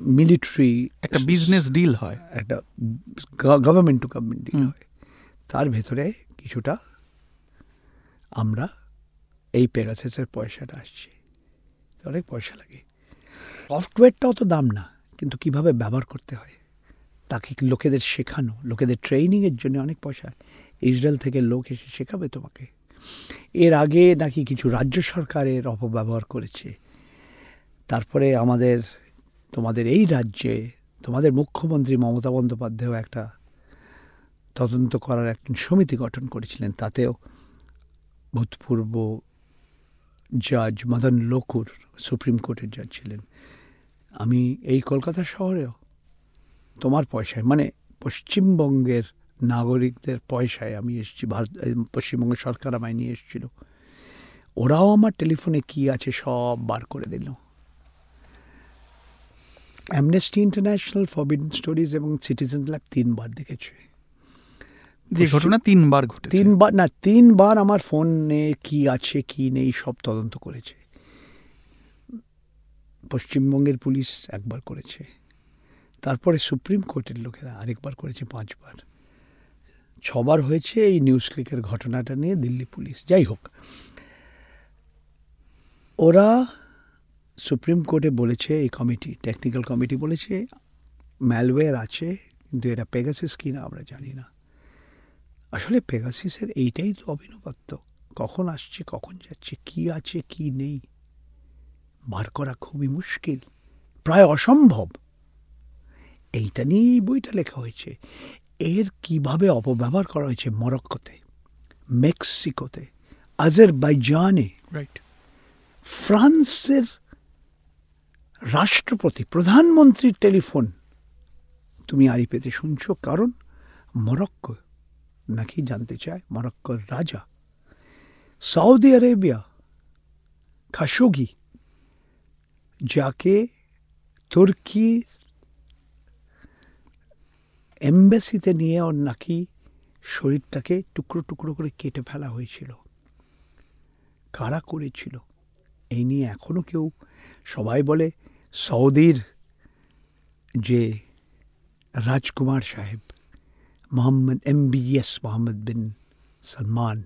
Speaker 2: মিলিটারি
Speaker 1: একটা বিজনেস ডিল হয়,
Speaker 2: একটা গভর্নমেন্ট টু গভর্নমেন্ট ডিল হয়। তার ভেতরে কিছুটা আমরা এই পেগাসাসের পয়সাটা আসছে, অনেক পয়সা লাগে। সফটওয়্যারটাও তো দাম না, কিন্তু কিভাবে ব্যবহার করতে হয় তাকে লোকেদের শেখানো, লোকেদের ট্রেনিংয়ের জন্য অনেক পয়সা। ইসরায়েল থেকে লোক এসে শেখাবে তোমাকে। এর আগে নাকি কিছু রাজ্য সরকারের অপব্যবহার করেছে। তারপরে তোমাদের এই রাজ্যে তোমাদের মুখ্যমন্ত্রী মমতা বন্দ্যোপাধ্যায় একটা তদন্ত করার একজন সমিতি গঠন করেছিলেন। তাতেও ভূতপূর্ব জাজ মদন লোকুর সুপ্রিম কোর্টের জাজ ছিলেন। আমি এই কলকাতা শহরেও তোমার পয়সায়, মানে পশ্চিমবঙ্গের নাগরিকদের পয়সায় আমি এসেছি, পশ্চিমবঙ্গ সরকার আমায় নিয়ে এসেছিল। ওরাও আমার টেলিফোনে কি আছে সব বার করে দিল। অ্যামনেস্টি ইন্টারন্যাশনাল, ফরবিডেন স্টোরিজ এবং সিটিজেন ল্যাব 3 বার দেখেছে।
Speaker 1: যে ঘটনা 3 বার ঘটেছে।
Speaker 2: 3 বার আমার ফোনে কি আছে কি নেই সব তদন্ত করেছে। পশ্চিমবঙ্গের পুলিশ 1 বার করেছে, তারপরে সুপ্রিম কোর্টের লোকেরা আরেকবার করেছে, 5 বার। 6 বার হয়েছে এই নিউজ ক্লিকের ঘটনাটা নিয়ে দিল্লি পুলিশ। যাই হোক, ওরা সুপ্রিম কোর্টে বলেছে, এই কমিটি, টেকনিক্যাল কমিটি বলেছে ম্যালওয়্যার আছে, কিন্তু এটা পেগাসাস কিনা আমরা জানি না। আসলে পেগাসাসের এইটাই তো অভিনবত্ব, কখন আসছে কখন যাচ্ছে, কি আছে কি নেই বার করা খুবই মুশকিল, প্রায় অসম্ভব। এইটা নিয়ে এই বইটা লেখা হয়েছে। এর কিভাবে অপব্যবহার করা হয়েছে মরক্কোতে, মেক্সিকোতে, আজারবাইজানে,
Speaker 1: রাইট,
Speaker 2: ফ্রান্সের রাষ্ট্রপতি, প্রধানমন্ত্রীর টেলিফোন তুমি আরিপেতে শুনছো, কারণ মরক্কো নাকি জানতে চায় মরক্কোর রাজা। সৌদি আরেবিয়া খাশোগি, যাকে তুর্কি এম্বাসিতে নিয়ে ওর নাকি শরীরটাকে টুকরো টুকরো করে কেটে ফেলা হয়েছিল। কারা করেছিল এই নিয়ে এখনো কেউ, সবাই বলে সৌদির যে রাজকুমার সাহেব MBS মোহাম্মদ বিন সালমান,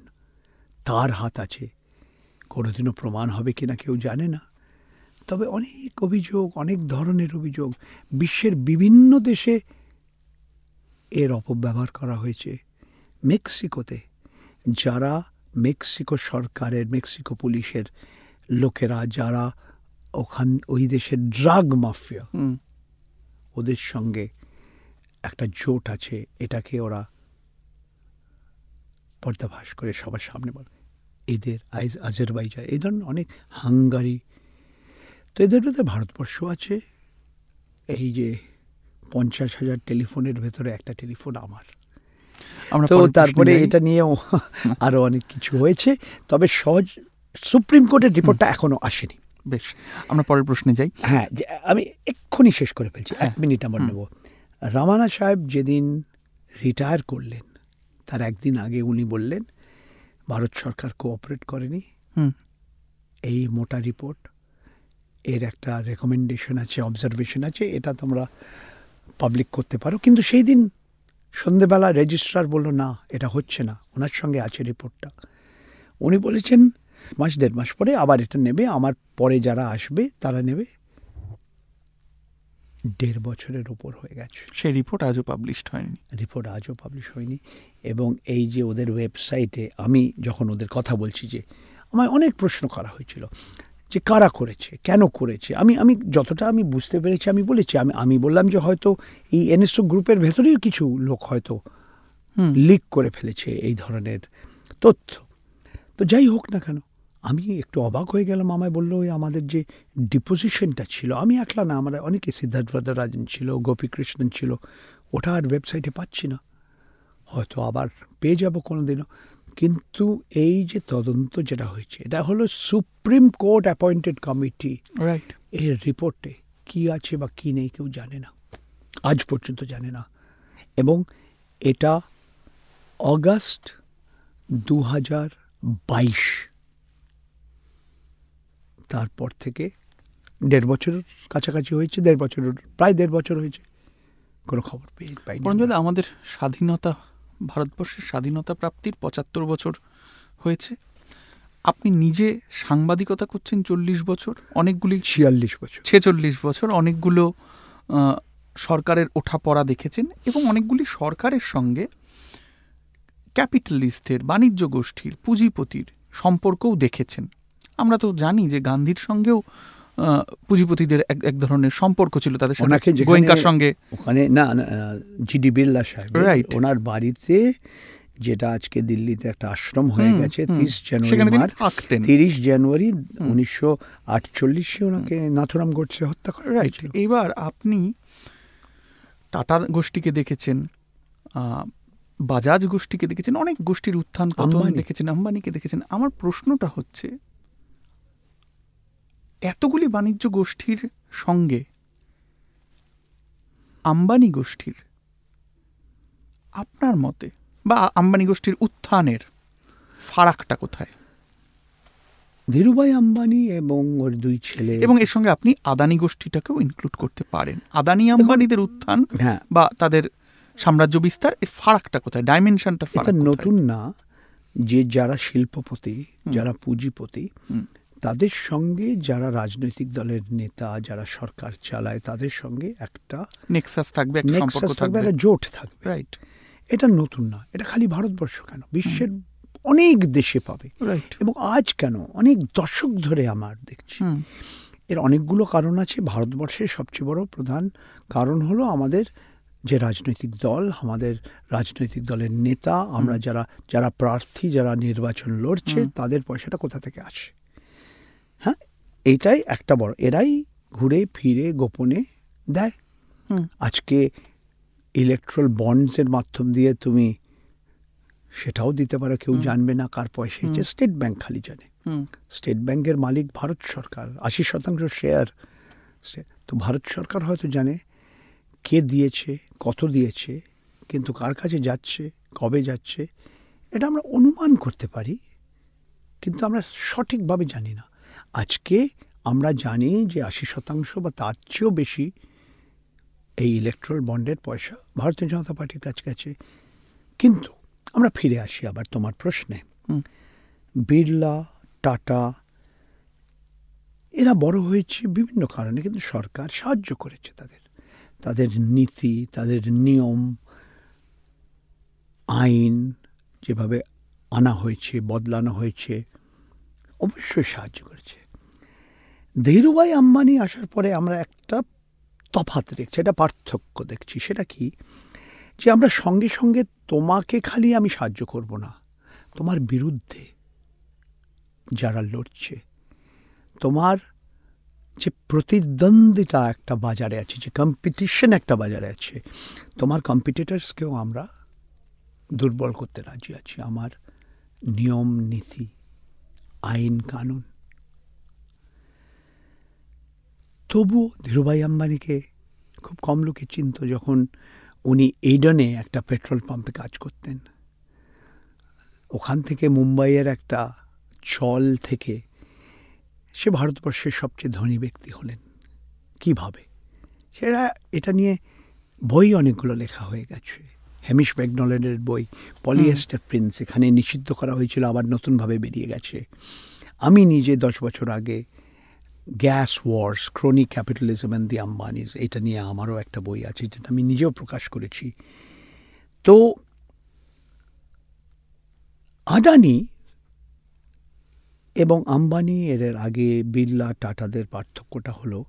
Speaker 2: তার হাত আছে। কোনোদিনও প্রমাণ হবে কিনা কেউ জানে না, তবে অনেক অভিযোগ, অনেক ধরনের অভিযোগ বিশ্বের বিভিন্ন দেশে এর অপব্যবহার করা হয়েছে। মেক্সিকোতে যারা মেক্সিকো সরকারের, মেক্সিকো পুলিশের লোকেরা, যারা ওই দেশের ড্রাগ মাফিয়া, ওদের সঙ্গে একটা জোট আছে, এটাকে ওরা পর্দাফাশ করে সবার সামনে বলে। এদের আজারবাইজান, এই ধরনের অনেক, হাঙ্গারি, তো এদের ভেতরে ভারতবর্ষ আছে। এই যে 50,000 টেলিফোনের ভেতরে একটা টেলিফোন আমার। তো তারপরে এটা নিয়েও আরো অনেক কিছু হয়েছে, তবে সুপ্রিম কোর্টের রিপোর্টটা এখনো আসেনি।
Speaker 1: বেশ, আমরা পরের প্রশ্নে যাই।
Speaker 2: হ্যাঁ, আমি এক্ষুনি শেষ করে ফেলছি, 1 মিনিট আমার নেব। রামানা সাহেব যেদিন রিটায়ার করলেন, তার একদিন আগে উনি বললেন ভারত সরকার কোঅপারেট করেনি। এই মোটা রিপোর্ট, এর একটা রেকমেন্ডেশন আছে, অবজারভেশন আছে, এটা তোমরা পাবলিক করতে পারো। কিন্তু সেই দিন সন্ধেবেলা রেজিস্ট্রার বলল না, এটা হচ্ছে না, ওনার সঙ্গে আছে রিপোর্টটা। উনি বলেছেন 1.5 মাস পরে আবার এটা নেবে, আমার পরে যারা আসবে তারা নেবে। 1.5 বছরের উপর হয়ে গেছে,
Speaker 1: সেই রিপোর্ট আজও পাবলিশড হয়নি।
Speaker 2: রিপোর্ট আজও পাবলিশ হয়নি। এবং এই যে ওদের ওয়েবসাইটে আমি যখন ওদের কথা বলছি, যে আমায় অনেক প্রশ্ন করা হয়েছিল যে কারা করেছে, কেন করেছে। আমি যতটা আমি বুঝতে পেরেছি আমি বলেছি, আমি বললাম যে হয়তো এই এনএসও গ্রুপের ভেতরেই কিছু লোক হয়তো লিক করে ফেলেছে এই ধরনের তথ্য। তো যাই হোক না কেন, আমি একটু অবাক হয়ে গেলাম। আমায় বললো ওই আমাদের যে ডিপোজিশনটা ছিল, আমি একলা না, আমরা অনেকে, সিদ্ধার্থ রাজন ছিল, গোপীকৃষ্ণন ছিল, ওটা আর ওয়েবসাইটে পাচ্ছি না, হয়তো আবার পেয়ে যাব কোনো দিনও। কিন্তু এই যে তদন্ত যেটা হয়েছে, এটা হলো supreme court appointed committee,
Speaker 1: right.
Speaker 2: এর রিপোর্টে কি আছে বা কি নেই কেউ জানে না, আজ পর্যন্ত জানে না। এবং এটা অগাস্ট 2022, তারপর থেকে 1.5 বছর কাছাকাছি হয়েছে, প্রায় 1.5 বছর হয়েছে, কোনো খবর পাইনি।
Speaker 1: পরঞ্জয়দা, আমাদের স্বাধীনতা, ভারতবর্ষের স্বাধীনতা প্রাপ্তির 75 বছর হয়েছে। আপনি নিজে সাংবাদিকতা করছেন 40 বছর, অনেকগুলি
Speaker 2: 46 বছর,
Speaker 1: 46 বছর, অনেকগুলো সরকারের ওঠাপড়া দেখেছেন এবং অনেকগুলি সরকারের সঙ্গে ক্যাপিটালিস্টদের, বাণিজ্য গোষ্ঠীর, পুঁজিপতির সম্পর্কও দেখেছেন। আমরা তো জানি যে গান্ধীর সঙ্গেও পুঁজিপতিদের এক ধরনের সম্পর্ক ছিল, তাদের সাথে গোয়েঙ্কার সঙ্গে।
Speaker 2: ওখানে না, জিডি বিড়লা সাহেব,
Speaker 1: রাইট,
Speaker 2: ওনার বাড়িতে, যেটা আজকে দিল্লিতে একটা আশ্রম হয়ে গেছে, 30 জানুয়ারি 1948 ওনাকে নাথুরাম গোডসে হত্যা করে।
Speaker 1: রাইট। এবার আপনি টাটা গোষ্ঠীকে দেখেছেন, বাজাজ গোষ্ঠীকে দেখেছেন, অনেক গোষ্ঠীর উত্থান পতন দেখেছেন, আম্বানিকে দেখেছেন। আমার প্রশ্নটা হচ্ছে, এতগুলি বাণিজ্য গোষ্ঠীর সঙ্গে আম্বানি গোষ্ঠীর, আপনার মতে, বা আম্বানি গোষ্ঠীর উত্থানের ফারাকটা কোথায়?
Speaker 2: ধীরুভাই আম্বানি এবং ওর 2 ছেলে,
Speaker 1: এবং এর সঙ্গে আপনি আদানি গোষ্ঠীটাকেও ইনক্লুড করতে পারেন। আদানি আম্বানিদের উত্থান বা তাদের সাম্রাজ্য বিস্তার, এর ফারাকটা কোথায়, ডাইমেনশনটার ফারাক কোথায়?
Speaker 2: নতুন না, যে যারা শিল্পপতি, যারা পুঁজিপতি, তাদের সঙ্গে যারা রাজনৈতিক দলের নেতা, যারা সরকার চালায়, তাদের সঙ্গে একটা
Speaker 1: নেক্সাস থাকবে, একটা সম্পর্ক থাকবে,
Speaker 2: একটা জোট থাকবে।
Speaker 1: রাইট।
Speaker 2: এটা নতুন না, এটা খালি ভারতবর্ষ কেন, বিশ্বের অনেক দেশে পাবে। এবং আজ কেন, অনেক দশক ধরে আমার দেখছি। এর অনেকগুলো কারণ আছে। ভারতবর্ষের সবচেয়ে বড় প্রধান কারণ হলো আমাদের যে রাজনৈতিক দল, আমাদের রাজনৈতিক দলের নেতা, আমরা যারা প্রার্থী, যারা নির্বাচন লড়ছে, তাদের পয়সাটা কোথা থেকে আসে। হ্যাঁ, এইটাই একটা বড়। এরাই ঘুরে ফিরে গোপনে দেয়। আজকে ইলেকট্রাল বন্ডসের মাধ্যম দিয়ে তুমি সেটাও দিতে পারো, কেউ জানবে না কার পয়সা। এটা স্টেট ব্যাংক খালি জানে। স্টেট ব্যাংকের মালিক ভারত সরকার, 80% শেয়ার। তো ভারত সরকার হয়তো জানে কে দিয়েছে, কত দিয়েছে, কিন্তু কার কাছে যাচ্ছে, কবে যাচ্ছে, এটা আমরা অনুমান করতে পারি, কিন্তু আমরা সঠিকভাবে জানি না। আজকে আমরা জানি যে 80% বা তার চেয়েও বেশি এই ইলেকট্রাল বন্ডের পয়সা ভারতীয় জনতা পার্টির কাছে গেছে। কিন্তু আমরা ফিরে আসি আবার তোমার প্রশ্নে। বিড়লা, টাটা, এরা বড় হয়েছে বিভিন্ন কারণে, কিন্তু সরকার সাহায্য করেছে তাদের নীতি, তাদের নিয়ম, আইন যেভাবে আনা হয়েছে, বদলানো হয়েছে, অবশ্যই সাহায্য করেছে। ধীরুভাই আম্বানি আসার পরে আমরা একটা তফাৎ দেখছি, একটা পার্থক্য দেখছি। সেটা কি, যে আমরা সঙ্গে সঙ্গে তোমাকে খালি আমি সাহায্য করব না, তোমার বিরুদ্ধে যারা লড়ছে, তোমার যে প্রতিদ্বন্দ্বিতা একটা বাজারে আছে, যে কম্পিটিশন একটা বাজারে আছে, তোমার কম্পিটিটার্সকেও আমরা দুর্বল করতে রাজি আছি। আমার নিয়ম, নীতি, আইন, কানুন। তবুও ধীরুভাই আম্বানিকে খুব কম লোকে চিনত। যখন উনি এইডনে একটা পেট্রোল পাম্পে কাজ করতেন, ওখান থেকে মুম্বাইয়ের একটা চল থেকে সে ভারতবর্ষের সবচেয়ে ধনী ব্যক্তি হলেন। কিভাবে? সেটা এটা নিয়ে বই অনেকগুলো লেখা হয়ে গেছে। হেমিশ ম্যাকডোনাল্ডের বই পলিয়েস্টার প্রিন্স এখানে নিষিদ্ধ করা হয়েছিল, আবার নতুনভাবে বেরিয়ে গেছে। আমি নিজে 10 বছর আগে gas wars, crony capitalism and the Ambanis, এটা নিয়ে আমারও একটা বই আছে যেটা আমি নিজেও প্রকাশ করেছি। তো আদানি এবং আম্বানি এর আগে বিড়লা টাটাদের পার্থক্যটা হলো,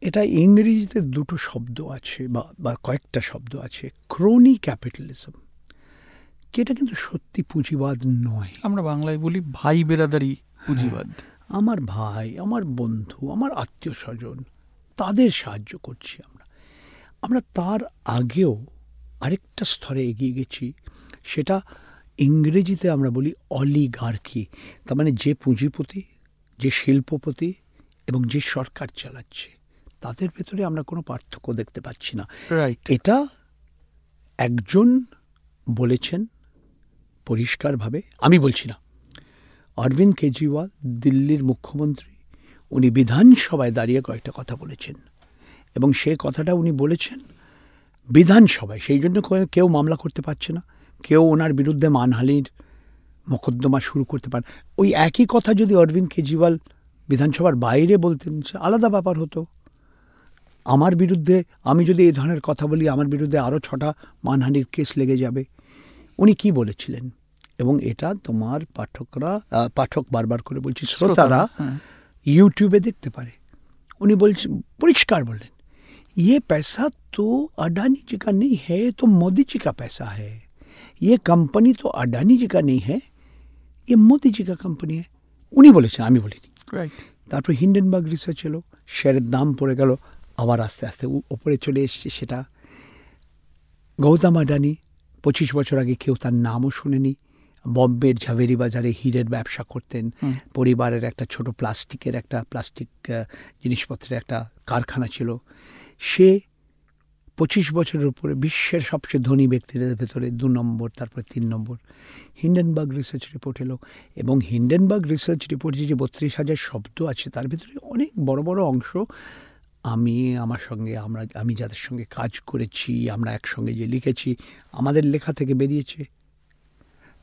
Speaker 2: এটা ইংরেজিতে দুটো শব্দ আছে বা কয়েকটা শব্দ আছে। ক্রোনি ক্যাপিটালিজম, যেটা কিন্তু সত্যি পুঁজিবাদ নয়।
Speaker 1: আমরা বাংলায় বলি ভাই বেরাদারি পুঁজিবাদ।
Speaker 2: আমার ভাই, আমার বন্ধু, আমার আত্মীয় স্বজন, তাদের সাহায্য করছি আমরা তার আগেও আরেকটা স্তরে এগিয়ে গেছি। সেটা ইংরেজিতে আমরা বলি অলিগার্কি, তার মানে যে পুঁজিপতি, যে শিল্পপতি এবং যে সরকার চালাচ্ছে, তাদের ভেতরে আমরা কোনো পার্থক্য দেখতে পাচ্ছি না।
Speaker 1: রাইট।
Speaker 2: এটা একজন বলেছেন পরিষ্কারভাবে, আমি বলছি না। অরবিন্দ কেজরিওয়াল দিল্লির মুখ্যমন্ত্রী, উনি বিধানসভায় দাঁড়িয়ে কয়েকটা কথা বলেছেন, এবং সে কথাটা উনি বলেছেন বিধানসভায়। সেই জন্য কেউ মামলা করতে পারছে না, কেউ ওনার বিরুদ্ধে মানহানির মোকদ্দমা শুরু করতে পারে। ওই একই কথা যদি অরবিন্দ কেজরিওয়াল বিধানসভার বাইরে বলতেন, আলাদা ব্যাপার হতো। আমার বিরুদ্ধে, আমি যদি এই ধরনের কথা বলি, আমার বিরুদ্ধে আরও 6টা মানহানির কেস লেগে যাবে। উনি কি বলেছিলেন, এবং এটা তোমার পাঠক বারবার করে বলছি, শ্রোতারা ইউটিউবে দেখতে পারে। উনি বলছেন, পরিষ্কার বললেন, ये पैसा तो अडानी जी का नहीं है, ये तो मोदी जी का पैसा है। ये कंपनी तो अडानी जी का नहीं है, ये मोदी जी का कंपनी है। উনি বলেছেন, আমি বলিনি।
Speaker 1: রাইট।
Speaker 2: তারপর হিন্ডেনবার্গ রিসার্চ এলো, শেয়ারের দাম পড়ে গেল, আবার আস্তে আস্তে ওপরে চলে এসছে। সেটা গৌতম আডানি, 25 বছর আগে কেউ তার নামও শুনেনি। বম্বের ঝাভেরি বাজারে হীরের ব্যবসা করতেন, পরিবারের একটা ছোট প্লাস্টিক জিনিসপত্রের একটা কারখানা ছিল। সে 25 বছরের উপরে বিশ্বের সবচেয়ে ধনী ব্যক্তিদের ভেতরে 2 নম্বর, তারপরে 3 নম্বর। হিন্ডেনবার্গ রিসার্চ রিপোর্ট এলো, এবং হিন্ডেনবার্গ রিসার্চ রিপোর্টে যে 32,000 শব্দ আছে, তার ভিতরে অনেক বড় বড় অংশ আমি যাদের সঙ্গে কাজ করেছি, আমরা একসঙ্গে যে লিখেছি, আমাদের লেখা থেকে বেরিয়েছে।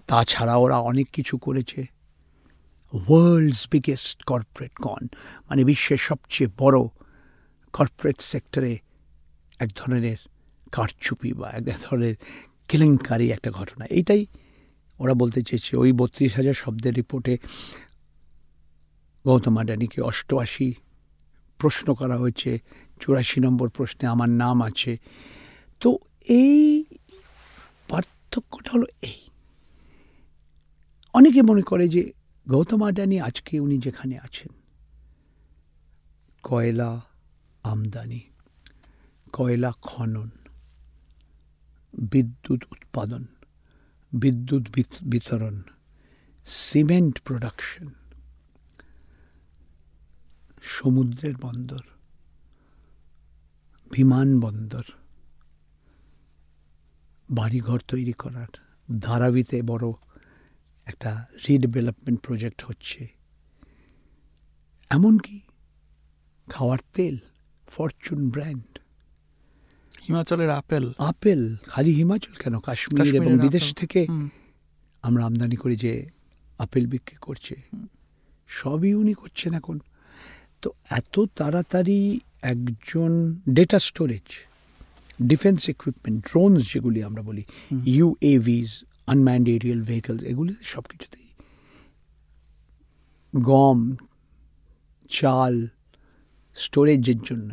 Speaker 2: তাছাড়া ওরা অনেক কিছু করেছে। ওয়ার্ল্ডস বিগেস্ট কর্পোরেট মানে বিশ্বের সবচেয়ে বড় কর্পোরেট সেক্টরে এক ধরনের কারচুপি বা এক ধরনের কেলেঙ্কারি একটা ঘটনা, এইটাই ওরা বলতে চেয়েছে। ওই 32,000 শব্দের রিপোর্টে গৌতম আডানিকে 88 প্রশ্ন করা হয়েছে, 84 নম্বর প্রশ্নে আমার নাম আছে। তো এই পার্থক্যটা হলো এই, অনেকে মনে করে যে গৌতম আডানি আজকে উনি যেখানে আছেন, কয়লা আমদানি, কয়লা খনন, বিদ্যুৎ উৎপাদন, বিদ্যুৎ বিতরণ, সিমেন্ট প্রোডাকশন, সমুদ্রের বন্দর, বিমানবন্দর, বাড়িঘর তৈরি করার, ধারাবিতে বড় একটা রিডেভেলপমেন্ট প্রজেক্ট হচ্ছে, এমনকি খাওয়ার তেল, ফরচুন ব্র্যান্ড,
Speaker 1: হিমাচলের
Speaker 2: আপেল, খালি হিমাচল কেন, কাশ্মীর এবং বিদেশ থেকে আমরা আমদানি করে যে আপেল বিক্রি করছে, সবই উনি করছেন এখন। তো এত তাড়াতাড়ি একজন data storage, defence equipment, drones যেগুলি আমরা বলি, UAVs, আনম্যান্ড এরিয়াল ভেহিকলস, এগুলি সব কিছুতেই গম, চাল স্টোরেজের জন্য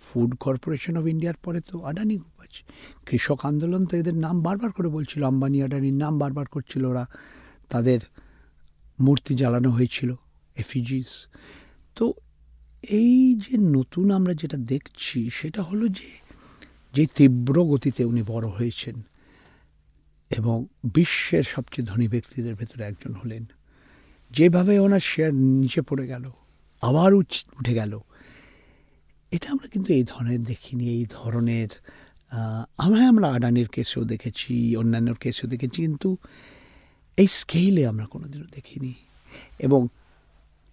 Speaker 2: ফুড কর্পোরেশন অফ ইন্ডিয়ার পরে তো আডানি গ্রুপ আছে। কৃষক আন্দোলন তো এদের নাম বারবার করে বলছিল, আম্বানি আডানির নাম বারবার করছিল ওরা, তাদের মূর্তি জ্বালানো হয়েছিল, এফিজিস। তো এই যে নতুন আমরা যেটা দেখছি, সেটা হলো যে তীব্র গতিতে উনি বড় হয়েছেন এবং বিশ্বের সবচেয়ে ধনী ব্যক্তিদের ভেতরে একজন হলেন, যেভাবে ওনার শেয়ার নিচে পড়ে গেল, আবার উঠে গেল, এটা আমরা কিন্তু এই ধরনের দেখিনি। এই ধরনের আমরা আডানির কেসেও দেখেছি, অন্যান্য কেসেও দেখেছি, কিন্তু এই স্কেলে আমরা কোনোদিনও দেখিনি। এবং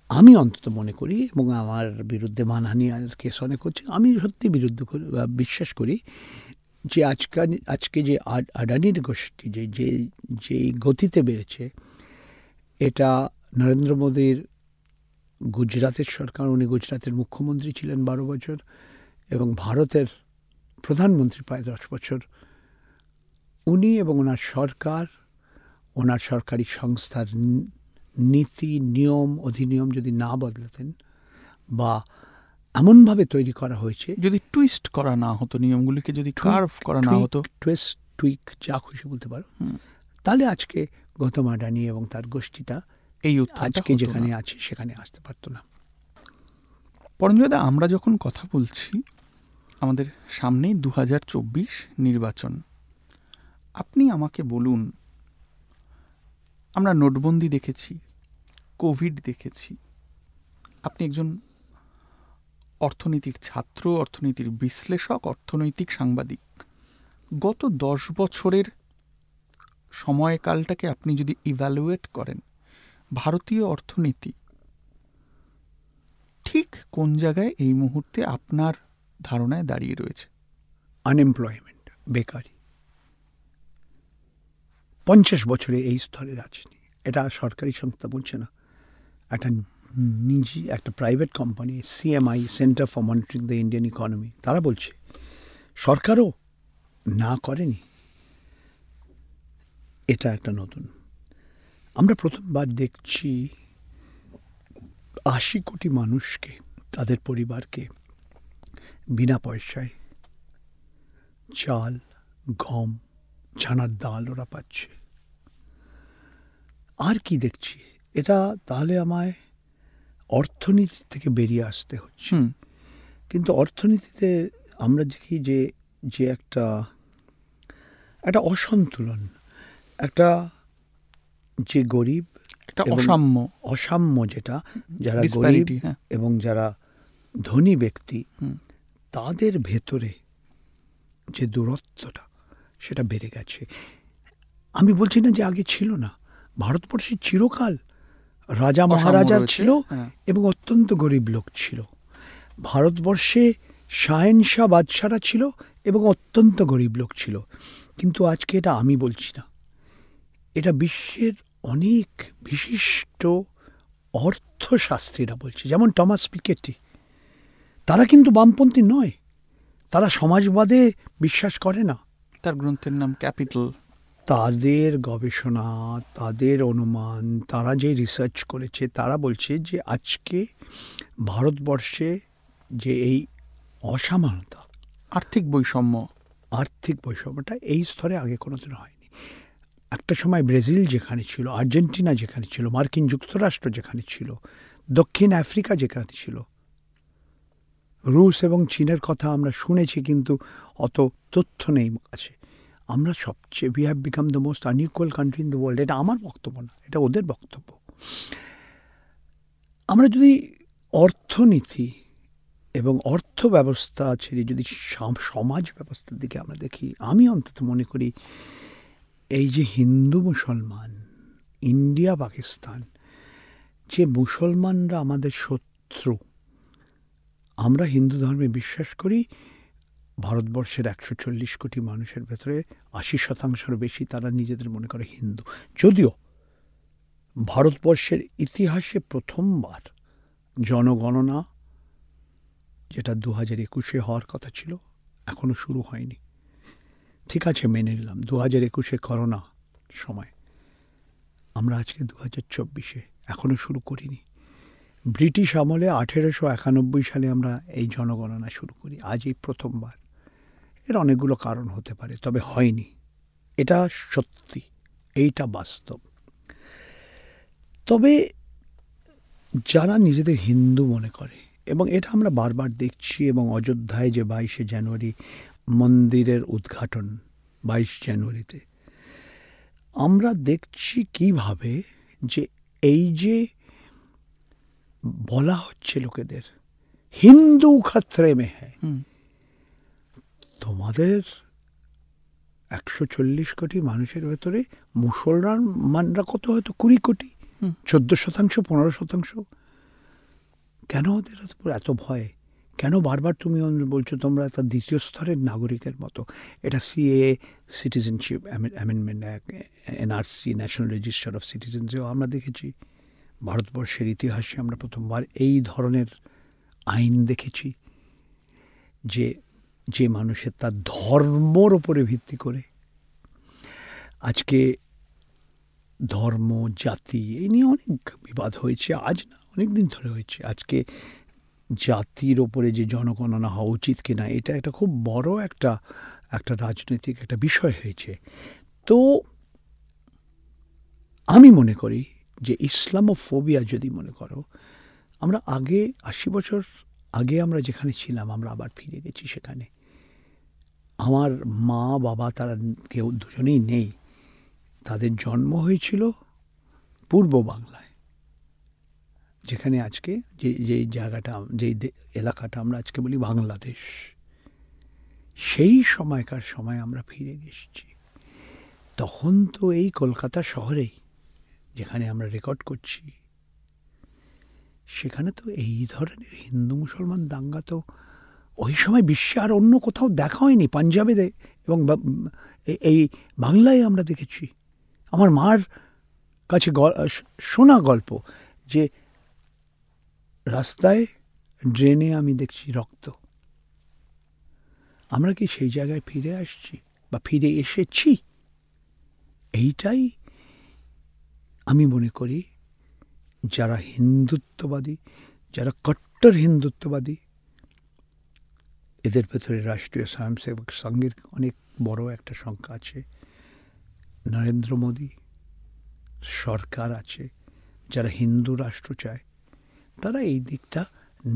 Speaker 2: আমি অন্তত মনে করি, এবং আমার বিরুদ্ধে মানহানি আর কেস অনেক হচ্ছে, আমি সত্যি বিরুদ্ধ করি বা বিশ্বাস করি যে আজকে যে আডানির গোষ্ঠী যে গতিতে বেড়েছে, এটা নরেন্দ্র মোদীর গুজরাতের সরকার, উনি গুজরাতের মুখ্যমন্ত্রী ছিলেন 12 বছর, এবং ভারতের প্রধানমন্ত্রী প্রায় 10 বছর। উনি এবং ওনার সরকার, ওনার সরকারি সংস্থার নীতি নিয়ম অধিনিয়ম যদি না বদলাতেন বা এমনভাবে তৈরি করা হয়েছে,
Speaker 1: যদি টুইস্ট করা না হতো, নিয়মগুলিকে যদি কার্ভ করা না হতো,
Speaker 2: টুইক যা খুশি বলতে পারো, তাহলে আজকে গৌতম আডানি এবং তার গোষ্ঠীটা
Speaker 1: এই উত্থানটা
Speaker 2: আজকে
Speaker 1: হতো
Speaker 2: যেখানে
Speaker 1: না।
Speaker 2: আছে সেখানে আসতে পারতো না।
Speaker 1: পরঞ্জয়দা, আমরা যখন কথা বলছি, আমাদের সামনেই 2024 নির্বাচন। আপনি আমাকে বলুন, আমরা নোটবন্দি দেখেছি, কোভিড দেখেছি, আপনি একজন অর্থনীতির ছাত্র, অর্থনীতির বিশ্লেষক, অর্থনৈতিক সাংবাদিক। গত 10 বছরের সময়কালটাকে আপনি যদি ইভ্যালুয়েট করেন, ভারতীয় অর্থনীতি ঠিক কোন জায়গায় এই মুহূর্তে আপনার ধারণায় দাঁড়িয়ে রয়েছে?
Speaker 2: আনএমপ্লয়মেন্ট, বেকারি 50 বছরে এই স্তরে আছেনি। এটা সরকারি সংস্থা বলছে না, একটা private company CMI, centre for monitoring the Indian economy, তারা বলছে, সরকারও না করেনি। এটা একটা নতুন। আমরা প্রথমবার দেখছি 80 কোটি মানুষকে, তাদের পরিবারকে বিনা পয়সায় চাল, গম, ছানার ডাল ওরা পাচ্ছে। আর কি দেখছি? এটা তাহলে আমায় অর্থনীতি থেকে বেরিয়ে আসতে হচ্ছে। কিন্তু অর্থনীতিতে আমরা দেখি যে একটা অসন্তুলন, যে গরিব,
Speaker 1: একটা
Speaker 2: অসাম্য যেটা, যারা গরিব এবং যারা ধনী ব্যক্তি, তাদের ভেতরে যে দূরত্বটা, সেটা বেড়ে গেছে। আমি বলছি না যে আগে ছিল না, ভারতবর্ষে চিরকাল রাজা মহারাজা ছিল এবং অত্যন্ত গরিব লোক ছিল। ভারতবর্ষে শাহেনশাহ বাদশারা ছিল এবং অত্যন্ত গরিব লোক ছিল। কিন্তু আজকে এটা আমি বলছি না, এটা বিশ্বের অনেক বিশিষ্ট অর্থশাস্ত্রীরা বলছে, যেমন টমাস পিকেটি। তারা কিন্তু বামপন্থী নয়, তারা সমাজবাদে বিশ্বাস করে না।
Speaker 1: তার গ্রন্থের নাম ক্যাপিটাল।
Speaker 2: তাদের গবেষণা, তাদের অনুমান, তারা যে রিসার্চ করেছে, তারা বলছে যে আজকে ভারতবর্ষে যে এই অসমানতা,
Speaker 1: আর্থিক
Speaker 2: বৈষম্যটা এই স্তরে আগে কোনোদিন হয়নি। একটা সময় ব্রাজিল যেখানে ছিল, আর্জেন্টিনা যেখানে ছিল, মার্কিন যুক্তরাষ্ট্র যেখানে ছিল, দক্ষিণ আফ্রিকা যেখানে ছিল, রুশ এবং চীনের কথা আমরা শুনেছি, কিন্তু অত তথ্য নেই আছে। আমরা সবচেয়ে we have become the most unequal country in the world. এটা আমার বক্তব্য না, এটা ওদের বক্তব্য। আমরা যদি অর্থনীতি এবং অর্থ ব্যবস্থা ছেড়ে যদি সমাজ ব্যবস্থার দিকে আমরা দেখি, আমি অন্তত মনে করি এই যে হিন্দু মুসলমান, ইন্ডিয়া পাকিস্তান, যে মুসলমানরা আমাদের শত্রু, আমরা হিন্দু ধর্মে বিশ্বাস করি। ভারতবর্ষের 140 কোটি মানুষের ভেতরে 80% বেশি তারা নিজেদের মনে করে হিন্দু। যদিও ভারতবর্ষের ইতিহাসে প্রথমবার জনগণনা, যেটা 2021 হওয়ার কথা ছিল, এখনো শুরু হয়নি। ঠিক আছে, মেনে নিলাম 2021 করোনা সময়, আমরা আজকে 2024 এখনো শুরু করিনি। ব্রিটিশ আমলে 1891 সালে আমরা এই জনগণনা শুরু করি, আজ এই প্রথমবার। এর অনেকগুলো কারণ হতে পারে, তবে হয়নি, এটা সত্যি, এইটা বাস্তব। তবে যারা নিজেদের হিন্দু মনে করে, এবং এটা আমরা বারবার দেখছি, এবং অযোধ্যায় যে 22শে জানুয়ারি মন্দিরের উদ্ঘাটন, 22 জানুয়ারিতে আমরা দেখছি কিভাবে যে এই যে বলা হচ্ছে লোকেদের হিন্দু খতরে মে হ্যায়, তোমাদের 140 কোটি মানুষের ভেতরে মুসলমানরা কত, হয়তো 20 কোটি, 14%, 15%। কেন ওদের উপর এত ভয়? কেন বারবার তুমি বলছো তোমরা একটা দ্বিতীয় স্তরের নাগরিকের মতো? এটা CA, citizenship amendment act, NRC, national register of সিটিজেন্সেও আমরা দেখেছি। ভারতবর্ষের ইতিহাসে আমরা প্রথমবার এই ধরনের আইন দেখেছি যে মানুষের তার ধর্মর ওপরে ভিত্তি করে আজকে ধর্ম, জাতি এই নিয়ে অনেক বিবাদ হয়েছে। আজ না, অনেক দিন ধরে হয়েছে। আজকে জাতির ওপরে যে জনগণনা হওয়া উচিত কিনা, এটা একটা খুব বড় একটা রাজনৈতিক একটা বিষয় হয়েছে। তো আমি মনে করি যে ইসলামোফোবিয়া যদি মনে করো, আমরা আগে ৮০ বছর আগে আমরা যেখানে ছিলাম আমরা আবার ফিরে গেছি সেখানে। আমার মা বাবা তারা কেউ দুজনেই নেই। তাদের জন্ম হয়েছিল পূর্ব বাংলায়, যেখানে আজকে যেই জায়গাটা, যেই এলাকাটা আমরা আজকে বলি বাংলাদেশ, সেই সময়কার সময় আমরা ফিরে এসেছি। তখন তো এই কলকাতা শহরেই যেখানে আমরা রেকর্ড করছি, সেখানে তো এই ধরনের হিন্দু মুসলমান দাঙ্গা তো ওই সময় বিশ্বে আর অন্য কোথাও দেখা হয়নি। পাঞ্জাবে এবং এই বাংলায় আমরা দেখেছি। আমার মার কাছে শোনা গল্প যে রাস্তায় ড্রেনে আমি দেখছি রক্ত। আমরা কি সেই জায়গায় ফিরে আসছি বা ফিরে এসেছি? এইটাই আমি মনে করি যারা হিন্দুত্ববাদী, যারা কট্টর হিন্দুত্ববাদী, এদের ভেতরে রাষ্ট্রীয় স্বয়ংসেবক সংঘের অনেক বড় একটা সংখ্যা আছে, নরেন্দ্র মোদী সরকার আছে, যারা হিন্দু রাষ্ট্র চায়, তারা এই দিকটা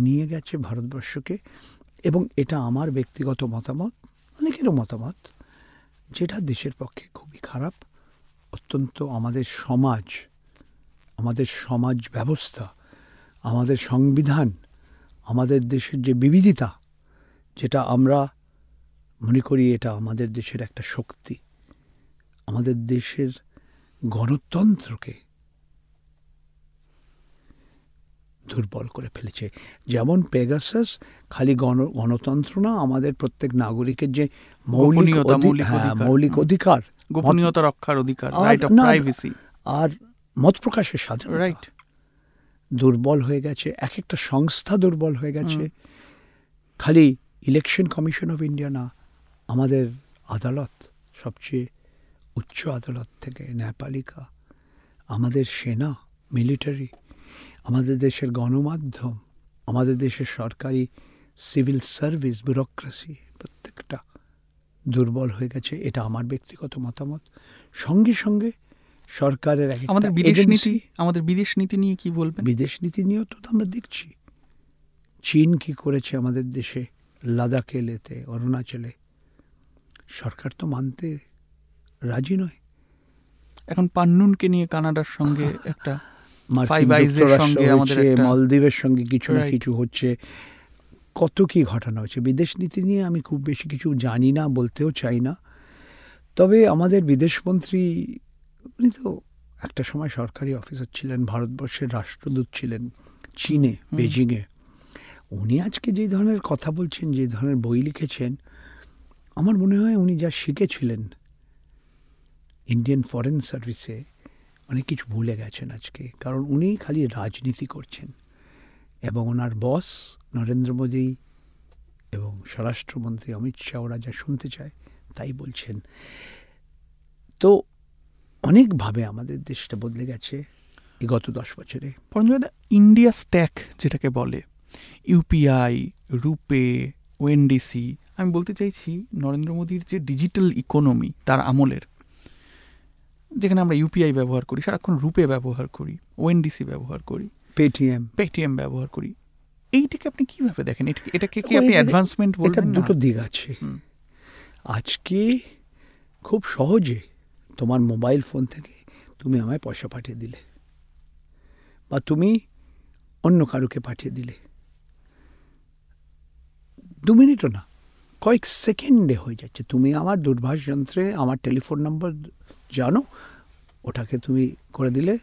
Speaker 2: নিয়ে গেছে ভারতবর্ষকে। এবং এটা আমার ব্যক্তিগত মতামত, অনেকেরও মতামত, যেটা দেশের পক্ষে খুবই খারাপ। অত্যন্ত আমাদের সমাজ ব্যবস্থা, আমাদের সংবিধান, আমাদের দেশের যে বিবিধতা, যেটা আমরা মনে করি এটা আমাদের দেশের একটা শক্তি, আমাদের দেশের গণতন্ত্রকে দুর্বল করে ফেলেছে। যেমন পেগাসাস খালি গণতন্ত্র না, আমাদের প্রত্যেক নাগরিকের যে মৌলিক অধিকার,
Speaker 1: গোপনীয়তা রক্ষার অধিকার, রাইট অফ প্রাইভেসি
Speaker 2: আর মত প্রকাশের স্বাধীনতা, রাইট, দুর্বল হয়ে গেছে। এক একটা সংস্থা দুর্বল হয়ে গেছে। খালি ইলেকশন কমিশন অফ ইন্ডিয়া না, আমাদের আদালত, সবচেয়ে উচ্চ আদালত থেকে ন্যায়পালিকা, আমাদের সেনা, মিলিটারি, আমাদের দেশের গণমাধ্যম, আমাদের দেশের সরকারি সিভিল সার্ভিস, ব্যুরোক্রেসি, প্রত্যেকটা দুর্বল হয়ে গেছে। এটা আমার ব্যক্তিগত মতামত। সঙ্গে সঙ্গে সরকারের
Speaker 1: আমাদের বিদেশ নীতি নিয়ে কি বলবেন?
Speaker 2: বিদেশ নীতি নিয়েও তো আমরা দেখছি চীন কি করেছে আমাদের দেশে, লাদাখে, লেতে, অরুণাচলে। সরকার তো মানতে রাজি নয়।
Speaker 1: এখন পান্নুনকে নিয়ে কানাডার সঙ্গে একটা,
Speaker 2: মালদ্বীপের সঙ্গে কিছু না কিছু হচ্ছে। কত কি ঘটনা হচ্ছে। বিদেশ নীতি নিয়ে আমি খুব বেশি কিছু জানি না, বলতেও চাই না। তবে আমাদের বিদেশমন্ত্রী, উনি তো একটা সময় সরকারি অফিসার ছিলেন, ভারতবর্ষের রাষ্ট্রদূত ছিলেন চীনে, বেজিংয়ে। উনি আজকে যে ধরনের কথা বলছেন, যে ধরনের বই লিখেছেন, আমার মনে হয় উনি যা শিখেছিলেন ইন্ডিয়ান ফরেন সার্ভিসে, অনেক কিছু ভুলে গেছেন আজকে। কারণ উনি খালি রাজনীতি করছেন এবং ওনার বস নরেন্দ্র মোদী এবং স্বরাষ্ট্রমন্ত্রী অমিত শাহ ওরা যা শুনতে চায় তাই বলছেন। তো অনেকভাবে আমাদের দেশটা বদলে গেছে এই গত 10 বছরে।
Speaker 1: ইন্ডিয়া স্ট্যাক যেটাকে বলে, ইউপিআই, রুপে, ওএনডিসি, আমি বলতে চাইছি নরেন্দ্র মোদীর যে ডিজিটাল ইকোনমি তার আমলের, যেখানে আমরা ইউপিআই ব্যবহার করি, সারাক্ষণ রুপে ব্যবহার করি, ওএনডিসি ব্যবহার করি, পেটিএম ব্যবহার করি, এইটাকে আপনি কিভাবে দেখেন? এটাকে কি আপনি অ্যাডভান্সমেন্ট বলবেন?
Speaker 2: এটা দুটো দিক আছে। আজকে খুব সহজে তোমার মোবাইল ফোন থেকে তুমি আমায় পয়সা পাঠিয়ে দিলে বা তুমি অন্য কারুকে পাঠিয়ে দিলে, 2 মিনিটও না, কয়েক সেকেন্ডে হয়ে যাচ্ছে। তুমি আমার দূরভাষ যন্ত্রে আমার টেলিফোন নম্বর জানো, ওটাকে তুমি করে দিলে,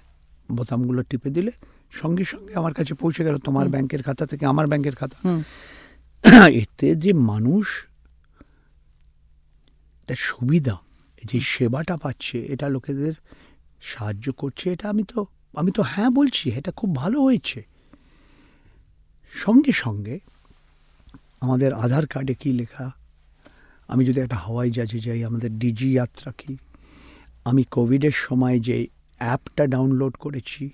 Speaker 2: বোতামগুলো টিপে দিলে, সঙ্গে সঙ্গে আমার কাছে পৌঁছে গেল, তোমার ব্যাংকের খাতা থেকে আমার ব্যাংকের খাতা। এতে যে মানুষ সুবিধা, যে সেবাটা পাচ্ছে, এটা লোকেদের সাহায্য করছে, এটা আমি তো হ্যাঁ বলছি, এটা খুব ভালো হয়েছে। সঙ্গে সঙ্গে আমাদের আধার কার্ডে কি লেখা, আমি যদি একটা হাওয়াই জাহাজে যাই আমাদের ডিজি যাত্রা কি, আমি কোভিডের সময় যে অ্যাপটা ডাউনলোড করেছি,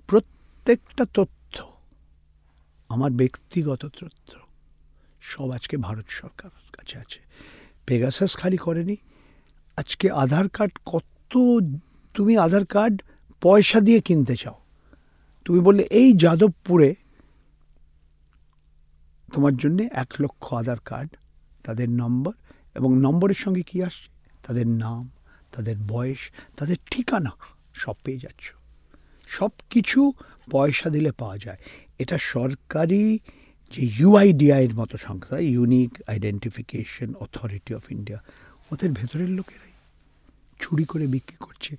Speaker 2: প্রত্যেকটা তথ্য, আমার ব্যক্তিগত তথ্য সব আজকে ভারত সরকারের কাছে আছে। পেগাসাস খালি করেনি, আজকে আধার কার্ড কত, তুমি আধার কার্ড পয়সা দিয়ে কিনতে চাও, তুমি বললে এই যাদবপুরে তোমার জন্যে 1 লক্ষ আধার কার্ড, তাদের নম্বর, এবং নম্বরের সঙ্গে কি আসছে, তাদের নাম, তাদের বয়স, তাদের ঠিকানা, সব পেয়ে যাচ্ছ। সব কিছু পয়সা দিলে পাওয়া যায়। এটা সরকারি যে ইউআইডিআইয়ের মতো সংস্থা, unique identification authority of India, ওদের ভেতরের লোকেরাই চুরি করে বিক্রি করছে।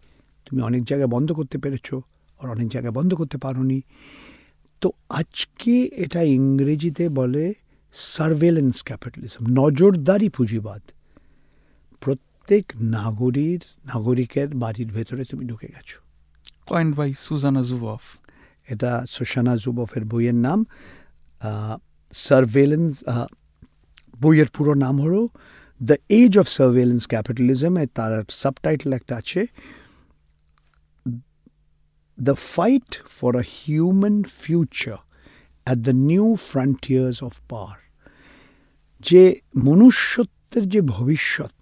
Speaker 2: তুমি অনেক জায়গায় বন্ধ করতে পেরেছো, আর অনেক জায়গায় বন্ধ করতে পারোনি। তো আজকে এটা ইংরেজিতে বলে সার্ভেলেন্স ক্যাপিটালিজম, নজরদারি পুঁজিবাদ। প্রত্যেক নাগরিকের বাড়ির ভেতরে তুমি ঢুকে গেছো।
Speaker 1: Coined by Shoshana Zuboff.
Speaker 2: এটা সুজানা জুবফের বইয়ের নাম। সার্ভেলেন্স, বইয়ের পুরো নাম হলো the age of surveillance capitalism. তার সাবটাইটেল একটা আছে, the fight for a human future at the new frontiers of power. যে মনুষ্যত্বের যে ভবিষ্যৎ,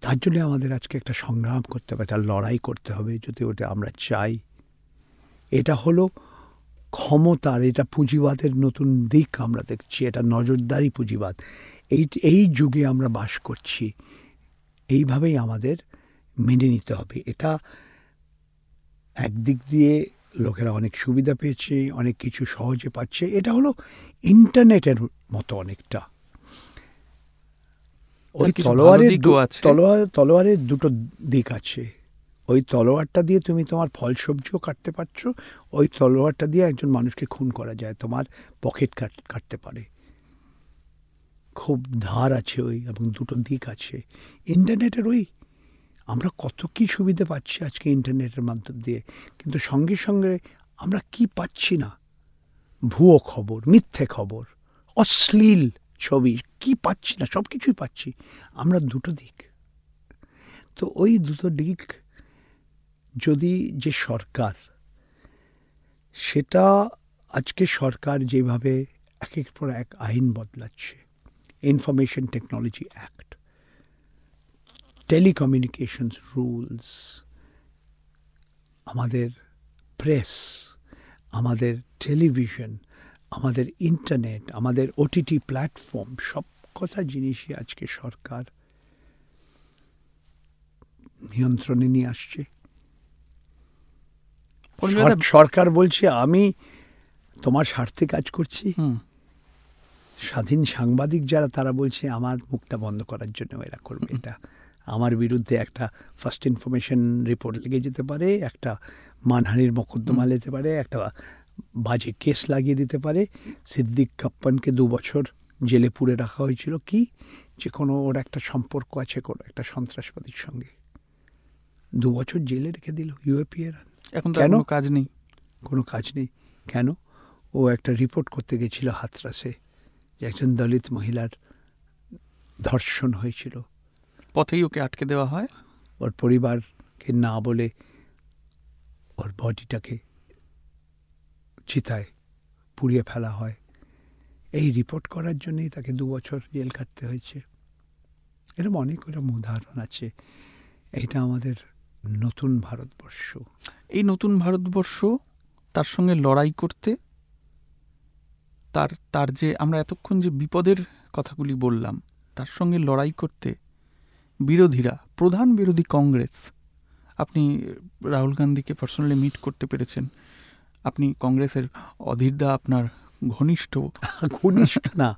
Speaker 2: তার জন্য আমাদের আজকে একটা সংগ্রাম করতে হবে, একটা লড়াই করতে হবে, যদি ওটা আমরা চাই। এটা হলো ক্ষমতার, এটা পুঁজিবাদের নতুন দিক আমরা দেখছি, এটা নজরদারি পুঁজিবাদ। এই যুগে আমরা বাস করছি, এইভাবেই আমাদের মেনে নিতে হবে। এটা একদিক দিয়ে লোকেরা অনেক সুবিধা পেয়েছে, অনেক কিছু সহজে পাচ্ছে। এটা হলো ইন্টারনেটের মতো অনেকটা। ওই তলোয়ারের দুটো দিক আছে। ওই তলোয়ারটা দিয়ে তুমি তোমার ফল সবজিও কাটতে পারছো, ওই তলোয়ারটা দিয়ে একজন মানুষকে খুন করা যায়, তোমার পকেট কাটতে পারে। খুব ধার আছে ওই, এবং দুটো দিক আছে ইন্টারনেটের। ওই আমরা কত কি সুবিধা পাচ্ছি আজকে ইন্টারনেটের মাধ্যম দিয়ে, কিন্তু সঙ্গে সঙ্গে আমরা কি পাচ্ছি না? ভুয়ো খবর, মিথ্যে খবর, অশ্লীল ছবি, কি পাচ্ছি না? সব কিছুই পাচ্ছি আমরা, দুটো দিক। তো ওই দুটো দিক যদি যে সরকার, সেটা আজকে সরকার যেভাবে একের পর এক আইন বদলাচ্ছে, information technology act, telecommunications rules, আমাদের প্রেস, আমাদের টেলিভিশন, আমাদের ইন্টারনেট, আমাদের ওটিটি প্ল্যাটফর্ম, সব কথা জিনিসই আজকে সরকার নিয়ন্ত্রণে নিয়ে আসছে। সরকার বলছে আমি তোমার স্বার্থে কাজ করছি। স্বাধীন সাংবাদিক যারা, তারা বলছে আমার মুখটা বন্ধ করার জন্য এরা করবে এটা। আমার বিরুদ্ধে একটা ফার্স্ট ইনফরমেশন রিপোর্ট লেগে যেতে পারে, একটা মানহানির মোকদ্দমা যেতে পারে, একটা বাজে কেস লাগিয়ে দিতে পারে। সিদ্দিক কাপ্পানকে 2 বছর জেলে পুরে রাখা হয়েছিল, কি যে কোনো ওর একটা সম্পর্ক আছে কোনো একটা সন্ত্রাসবাদীর সঙ্গে, 2 বছর জেলে রেখে দিল ইউএপিএ।
Speaker 1: এখন তো কোনো কাজ নেই,
Speaker 2: কোনো কাজ নেই। কেন? ও একটা রিপোর্ট করতে গেছিল হাতরাসে, যে একজন দলিত মহিলার ধর্ষণ হয়েছিল,
Speaker 1: পথেই ওকে আটকে দেওয়া হয়।
Speaker 2: ওর পরিবারকে না বলে ওর বডিটাকে চিতায় পুড়িয়ে ফেলা হয়। এই রিপোর্ট করার জন্যই তাকে 2 বছর জেল কাটতে হয়েছে। এরকম অনেক উদাহরণ আছে। এইটা আমাদের নতুন ভারতবর্ষ।
Speaker 1: এই নতুন ভারতবর্ষ, তার সঙ্গে লড়াই করতে, তার যে আমরা এতক্ষণ যে বিপদের কথাগুলি বললাম, তার সঙ্গে লড়াই করতে বিরোধীরা, প্রধান বিরোধী কংগ্রেস, আপনি রাহুল গান্ধীকে পার্সোনালি মিট করতে পেরেছেন, আপনি কংগ্রেসের অধীরদা, আপনার ঘনিষ্ঠ
Speaker 2: না,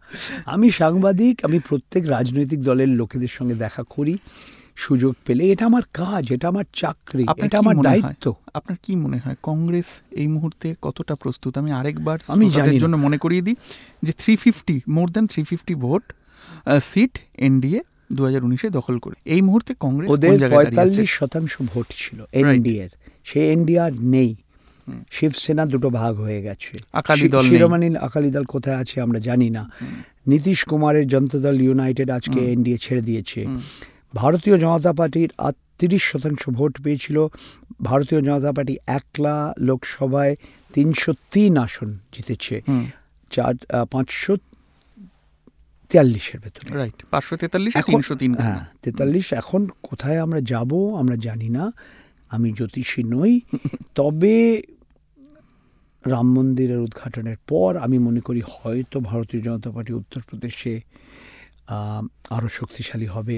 Speaker 2: আমি সাংবাদিক, আমি প্রত্যেক রাজনৈতিক দলের লোকেদের সঙ্গে দেখা করি, সুযোগ পেলে এটা আমার কাজ, এটা আমার চাকরি,
Speaker 1: আপনার
Speaker 2: এটা
Speaker 1: কি
Speaker 2: আমার
Speaker 1: মনে হয়?
Speaker 2: দায়িত্ব।
Speaker 1: আপনার কি মনে হয় কংগ্রেস এই মুহূর্তে কতটা প্রস্তুত? আমি আরেকবার
Speaker 2: আমি
Speaker 1: শ্রোতাদের
Speaker 2: জানি না।
Speaker 1: জন্য মনে করিয়ে দিই যে 350 more than 350 vote seat NDA 2019-এ দখল করে এই মুহূর্তে কংগ্রেস কোন
Speaker 2: ওদের
Speaker 1: জায়গায় দাঁড়িয়ে আছে?
Speaker 2: 45% ভোট ছিল এনডিএর, সেই এনডিএ আর নেই। শিবসেনা দুটো ভাগ হয়ে গেছে,
Speaker 1: আকালি দল নেই।
Speaker 2: শিরোমণি আকালি দল কোথায় আছে আমরা জানি না। নীতিশ কুমারের জনতা দল ইউনাইটেড আজকে এনডিএ ছেড়ে দিয়েছে। ভারতীয় জনতা পার্টির 30% ভোট পেয়েছিল। ভারতীয় জনতা পার্টি একলা লোকসভায় 303 আসন জিতেছে 543-এর ভেতরে।
Speaker 1: রাইট, 543-303।
Speaker 2: হ্যাঁ, 43। এখন কোথায় আমরা যাব আমরা জানি না, আমি জ্যোতিষী নই। তবে রাম মন্দিরের উদ্ঘাটনের পর আমি মনে করি হয়তো ভারতীয় জনতা পার্টি উত্তরপ্রদেশে আরও শক্তিশালী হবে।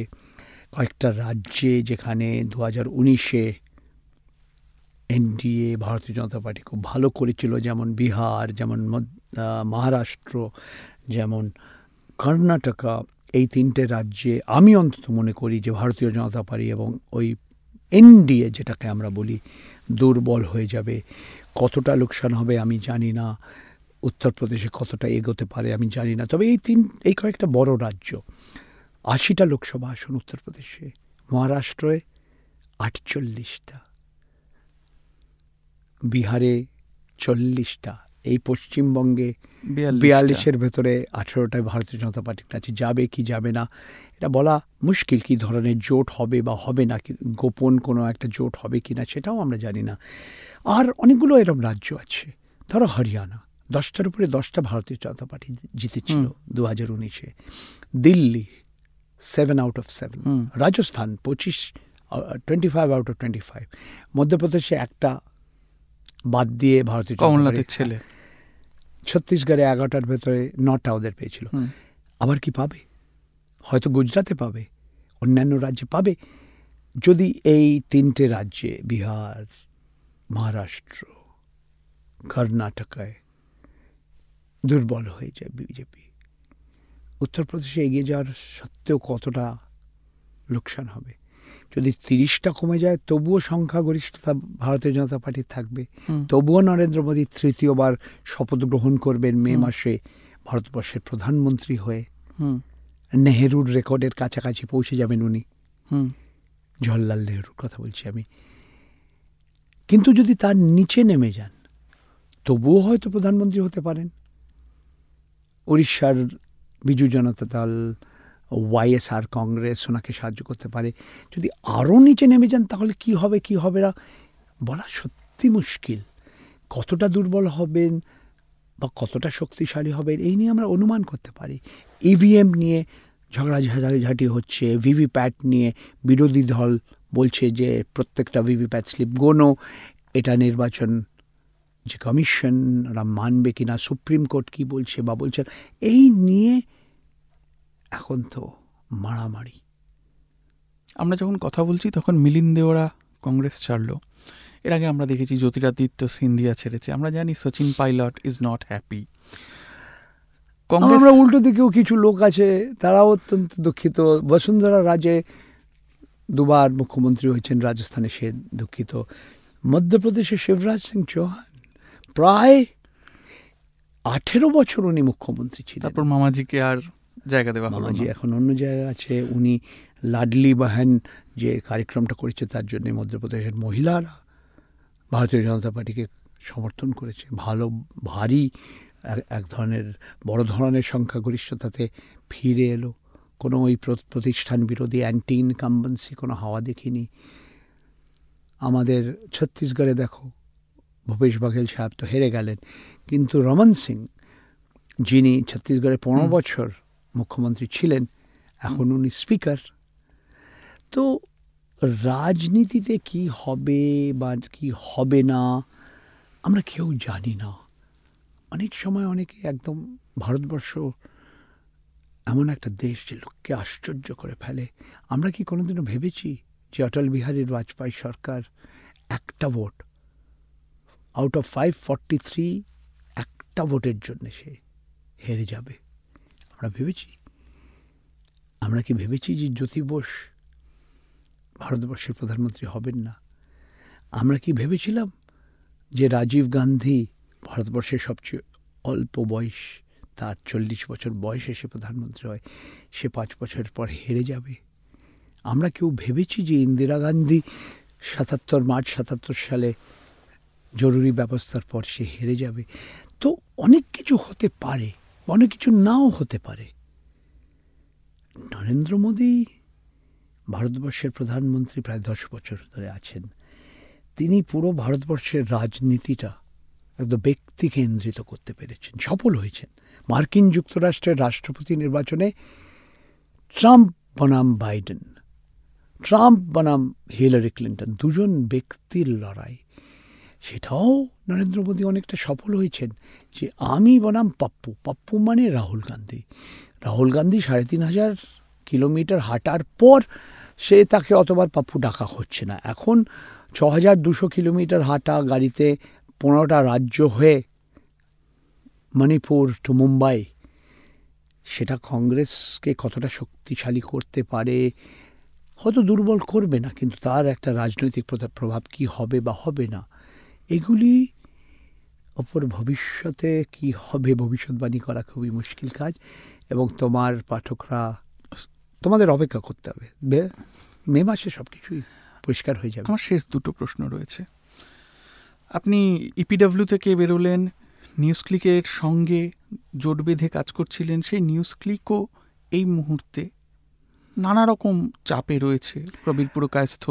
Speaker 2: কয়েকটা রাজ্যে যেখানে 2019-এ এনডিএ ভারতীয় জনতা পার্টি খুব ভালো করেছিল, যেমন বিহার, যেমন মহারাষ্ট্র, যেমন কর্ণাটকা, এই 3টে রাজ্যে আমি অন্তত মনে করি যে ভারতীয় জনতা পার্টি এবং ওই এনডিএ যেটাকে আমরা বলি দুর্বল হয়ে যাবে। কতটা লোকসান হবে আমি জানি না, উত্তরপ্রদেশে কতটা এগোতে পারে আমি জানি না। তবে এই কয়েকটা বড় রাজ্য, 80টা লোকসভা আসন উত্তরপ্রদেশে, মহারাষ্ট্রে 48টা, বিহারে 40টা, এই পশ্চিমবঙ্গে 42-এর ভেতরে 18টায় ভারতীয় জনতা পার্টির কাছে যাবে কি যাবে না এটা বলা মুশকিল। কী ধরনের জোট হবে বা হবে না, গোপন কোনো একটা জোট হবে কি না সেটাও আমরা জানি না। আর অনেকগুলো এরকম রাজ্য আছে, ধরো হরিয়ানা, 10টার উপরে 10টা ভারতীয় জনতা পার্টি জিতেছিল 2019-এ। Delhi 7 out of 7, Rajasthan 25 out of 25, মধ্যপ্রদেশে একটা বাদ দিয়ে ভারতীয় জনতা পার্টির
Speaker 1: ছেলে,
Speaker 2: ছত্তিশগড়ে 11টার ভেতরে 9টা ওদের পেয়েছিল। আবার কি পাবে? হয়তো গুজরাতে পাবে, অন্যান্য রাজ্যে পাবে। যদি এই 3টে রাজ্যে বিহার, মহারাষ্ট্র, কর্ণাটকায় দুর্বল হয়ে যায় বিজেপি, উত্তরপ্রদেশে এগিয়ে যাওয়ার সত্ত্বেও কতটা লোকসান হবে। যদি 30টা কমে যায় তবুও সংখ্যাগরিষ্ঠতা ভারতীয় জনতা পার্টির থাকবে, তবুও নরেন্দ্র মোদী তৃতীয়বার শপথ গ্রহণ করবেন মে মাসে ভারতবর্ষের প্রধানমন্ত্রী হয়ে। নেহেরুর রেকর্ডের কাছাকাছি পৌঁছে যাবেন উনি, জওহরলাল নেহেরুর কথা বলছি আমি। কিন্তু যদি তার নিচে নেমে যান তবুও হয়তো প্রধানমন্ত্রী হতে পারেন। উড়িষ্যার বিজু জনতা দল, ওয়াইএসআর কংগ্রেস ওনাকে সাহায্য করতে পারে। যদি আরও নিচে নেমে যান তাহলে কি হবে কি হবে না বলা সত্যি মুশকিল। কতটা দুর্বল হবেন বা কতটা শক্তিশালী হবেন এই নিয়ে আমরা অনুমান করতে পারি। ইভিএম নিয়ে ঝগড়াঝাটি হচ্ছে, ভিভিপ্যাট নিয়ে বিরোধী দল বলছে যে প্রত্যেকটা ভিভিপ্যাট স্লিপ গোনো, এটা নির্বাচন যে কমিশন ওরা মানবে কিনা, সুপ্রিম কোর্ট কি বলছে বা বলছেন, এই নিয়ে এখন তো মারামারি।
Speaker 1: আমরা যখন কথা বলছি তখন মিলিন্দ দেওরা কংগ্রেস ছাড়লো। এর আগে আমরা দেখেছি জ্যোতিরাদিত্য সিন্ধিয়া ছেড়েছে। আমরা জানি Sachin pilot is not happy.
Speaker 2: আমরা উল্টো দিকেও কিছু লোক আছে তারাও অত্যন্ত দুঃখিত। বসুন্ধরা রাজে 2বার মুখ্যমন্ত্রী হয়েছেন, রাজস্থানে সে দুঃখিত। মধ্যপ্রদেশে শিবরাজ সিং চৌহান প্রায় 18 বছর উনি মুখ্যমন্ত্রী ছিলেন।
Speaker 1: তারপর মামাজিকে আর জায়গা দেওয়া হলো না।
Speaker 2: মামাজি এখন অন্য জায়গায় আছে। উনি লাডলি বাহন যে কার্যক্রমটা করেছে তার জন্য মধ্যপ্রদেশের মহিলারা ভারতীয় জনতা পার্টিকে সমর্থন করেছে। ভালো ভারী এক ধরনের বড় ধরনের সংখ্যাগরিষ্ঠতাতে ফিরে এলো। কোনো ওই প্রতিষ্ঠান বিরোধী অ্যান্টি ইনকাম্বেন্সি কোনো হাওয়া দেখিনি। আমাদের ছত্তিশগড়ে দেখো, ভূপেশ বাঘেল সাহেব তো হেরে গেলেন, কিন্তু রমন সিং যিনি ছত্তিশগড়ে 15 বছর মুখ্যমন্ত্রী ছিলেন, এখন উনি স্পিকার। তো রাজনীতিতে কি হবে বা কি হবে না আমরা কেউ জানি না। অনেক সময় অনেকে একদম ভারতবর্ষ এমন একটা দেশ যে লোককে আশ্চর্য করে ফেলে। আমরা কি কোনোদিনও ভেবেছি যে অটল বিহারী বাজপেয়ী সরকার একটা ভোট আউট অফ 543 একটা ভোটের জন্য সে হেরে যাবে? আমরা ভেবেছি? আমরা কি ভেবেছি যে জ্যোতি বোস ভারতবর্ষের প্রধানমন্ত্রী হবেন না। আমরা কি ভেবেছিলাম যে রাজীব গান্ধী ভারতবর্ষের সবচেয়ে অল্প বয়স, তার 40 বছর বয়সে সে প্রধানমন্ত্রী হয়, সে 5 বছর পর হেরে যাবে? আমরা কেউ ভেবেছি যে ইন্দিরা গান্ধী মার্চ 77 সালে জরুরি ব্যবস্থার পর সে হেরে যাবে? তো অনেক কিছু হতে পারে, অনেক কিছু নাও হতে পারে। নরেন্দ্র মোদী ভারতবর্ষের প্রধানমন্ত্রী প্রায় 10 বছর ধরে আছেন। তিনি পুরো ভারতবর্ষের রাজনীতিটা একদম ব্যক্তি কেন্দ্রিত করতে পেরেছেন, সফল হয়েছেন। মার্কিন যুক্তরাষ্ট্রের রাষ্ট্রপতি নির্বাচনে ট্রাম্প বনাম বাইডেন, ট্রাম্প বনাম হিলারি ক্লিন্টন, দুজন ব্যক্তির লড়াই, সেটাও নরেন্দ্র মোদী অনেকটা সফল হয়েছেন। যে আমি বনাম পাপ্পু, পাপ্পু মানে রাহুল গান্ধী। রাহুল গান্ধী 3,500 কিলোমিটার হাঁটার পর তাকে অতবার পাপ্পু ডাকা হচ্ছে না। এখন 6,200 কিলোমিটার হাঁটা গাড়িতে 15টা রাজ্য হয়ে মণিপুর টু মুম্বাই, সেটা কংগ্রেসকে কতটা শক্তিশালী করতে পারে? হয়তো দুর্বল করবে না, কিন্তু তার একটা রাজনৈতিক প্রভাব কি হবে বা হবে না, এগুলি অপর ভবিষ্যতে কি হবে ভবিষ্যৎবাণী করা খুবই মুশকিল কাজ। এবং তোমার পাঠকরা, তোমাদের অপেক্ষা করতে হবে, মে মাসে সব কিছুই পরিষ্কার হয়ে যাবে।
Speaker 1: আমার শেষ দুটো প্রশ্ন রয়েছে। আপনি ইপিডব্লিউ থেকে বেরোলেন, নিউজ ক্লিকের সঙ্গে জোট বেঁধে কাজ করছিলেন। সেই নিউজ ক্লিকও এই মুহূর্তে নানা রকম চাপে রয়েছে। প্রবীর পুরকায়স্থ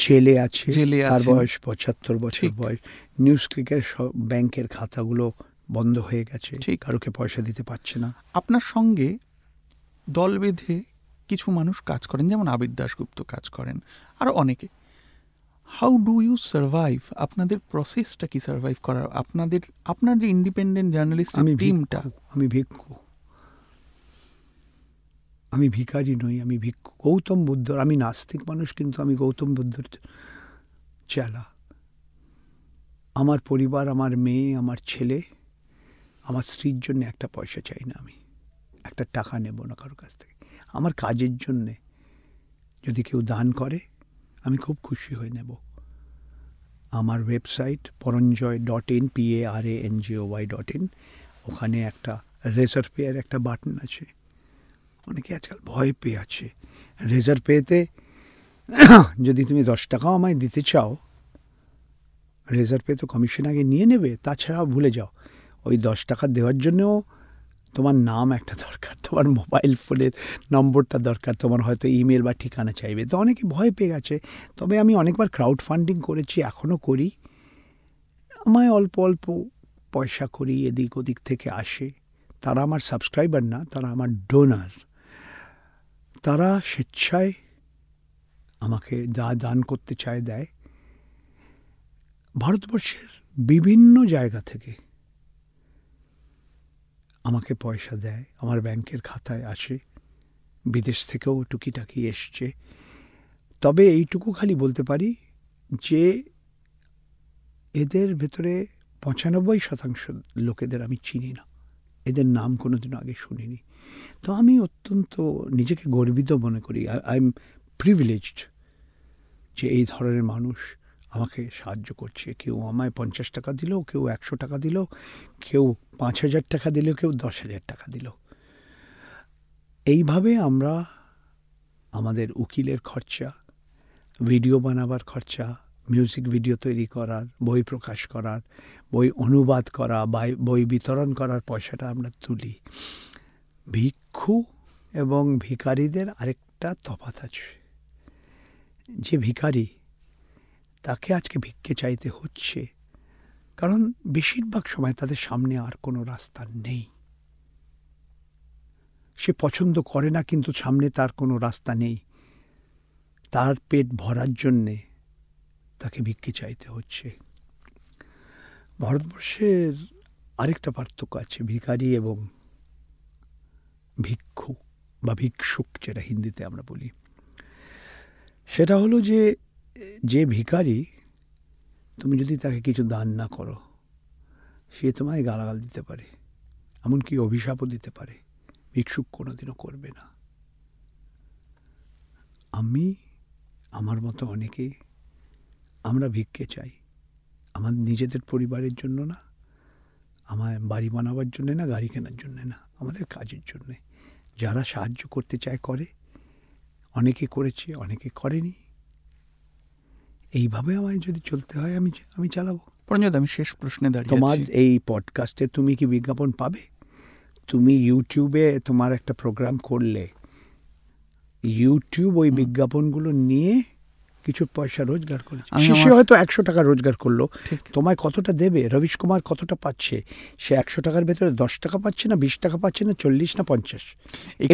Speaker 2: জেলে আছে, তার
Speaker 1: আছেন।
Speaker 2: বয়স 75 বছর বয়স। নিউজ ক্লিকের সব ব্যাংকের খাতাগুলো বন্ধ হয়ে গেছে, কারোকে পয়সা দিতে পারছে না।
Speaker 1: আপনার সঙ্গে দল বেঁধে কিছু মানুষ কাজ করেন, যেমন আবির দাশগুপ্ত কাজ করেন, আরও অনেকে। How do you survive? আপনাদের প্রসেসটা কি সার্ভাইভ করার? আপনার যে ইন্ডিপেন্ডেন্ট জার্নালিস্ট টিমটা।
Speaker 2: আমি ভিখারি নই, আমি ভিক্ষু। গৌতম বুদ্ধ, আমি নাস্তিক মানুষ, কিন্তু আমি গৌতম বুদ্ধর চেলা। আমার পরিবার, আমার মেয়ে, আমার ছেলে, আমার স্ত্রীর জন্য একটা পয়সা চাই না, আমি একটা টাকা নেব না কারোর কাছ থেকে। আমার কাজের জন্যে যদি কেউ দান করে আমি খুব খুশি হয়ে নেব। আমার ওয়েবসাইট paranjoy.in, PARANJOY.in, ওখানে একটা রেজার পেয়ের একটা বাটন আছে। অনেকে আজকাল ভয় পেয়ে আছে। রেজার পেতে যদি তুমি 10 টাকাও আমায় দিতে চাও, রেজার পে তো কমিশন আগে নিয়ে নেবে। তাছাড়াও ভুলে যাও, ওই 10 টাকা দেওয়ার জন্যও তোমার নাম একটা দরকার, তোমার মোবাইল ফোনের নম্বরটা দরকার, তোমার হয়তো ইমেল বা ঠিকানা চাইবে। তো অনেকে ভয় পেয়ে গেছে। তবে আমি অনেকবার ক্রাউড ফান্ডিং করেছি, এখনও করি। আমায় অল্প অল্প পয়সা করি, এদিক ওদিক থেকে আসে। তারা আমার সাবস্ক্রাইবার না, তারা আমার ডোনার। তারা স্বেচ্ছায় আমাকে দান করতে চায়, দেয়। ভারতবর্ষের বিভিন্ন জায়গা থেকে আমাকে পয়সা দেয়, আমার ব্যাংকের খাতায় আসে। বিদেশ থেকেও টুকিটাকি এসছে। তবে এইটুকু খালি বলতে পারি যে এদের ভেতরে 95% লোকেদের আমি চিনি না, এদের নাম কোনোদিনও আগে শুনিনি। তো আমি অত্যন্ত নিজেকে গর্বিত মনে করি। আই এম প্রিভিলেজড যে এই ধরনের মানুষ আমাকে সাহায্য করছে। কেউ আমায় 50 টাকা দিল, কেউ 100 টাকা দিল, কেউ 5,000 টাকা দিল, কেউ 10,000 টাকা দিল। এইভাবে আমরা আমাদের উকিলের খরচা, ভিডিও বানাবার খরচা, মিউজিক ভিডিও তৈরি করার, বই প্রকাশ করার, বই অনুবাদ করা, বই বিতরণ করার পয়সাটা আমরা তুলি। ভিক্ষু এবং ভিখারিদের আরেকটা তফাৎ আছে। যে ভিখারি, তাকে আজকে ভিক্ষে চাইতে হচ্ছে কারণ বেশিরভাগ সময় তাদের সামনে আর কোনো রাস্তা নেই। সে পছন্দ করে না, কিন্তু সামনে তার কোনো রাস্তা নেই। তার পেট ভরার জন্যে তাকে ভিক্ষে চাইতে হচ্ছে। ভারতবর্ষের আরেকটা পার্থক্য আছে ভিখারি এবং ভিক্ষু বা ভিক্ষুক, যেটা হিন্দিতে আমরা বলি। সেটা হলো যে ভিখারি, তুমি যদি তাকে কিছু দান না করো, সে তোমায় গালাগাল দিতে পারে, এমনকি অভিশাপও দিতে পারে। ভিক্ষুক কোনোদিনও করবে না। আমি আমার মতো অনেকে আমরা ভিক্ষে চাই, আমার নিজেদের পরিবারের জন্য না, আমার বাড়ি বানাবার জন্যে না, গাড়ি কেনার জন্যে না, আমাদের কাজের জন্যে। যারা সাহায্য করতে চায় করে, অনেকে করেছে, অনেকে করেনি। এইভাবে আমায় যদি চলতে হয় আমি চালাবো।
Speaker 1: পরঞ্জয়, আমি শেষ প্রশ্নে দাঁড়িয়ে
Speaker 2: তোমার
Speaker 1: আছি।
Speaker 2: এই পডকাস্টে তুমি কি বিজ্ঞাপন পাবে? তুমি ইউটিউবে তোমার একটা প্রোগ্রাম করলে, ইউটিউব ওই বিজ্ঞাপনগুলো নিয়ে কিছু পয়সা রোজগার করেছে। সে হয়তো 100 টাকা রোজগার করলো, তোমায় কতটা দেবে? রবিশ কুমার কতটা পাচ্ছে? সে 100 টাকার ভেতরে 10 টাকা পাচ্ছে না, 20 টাকা পাচ্ছে না, 40 না 50?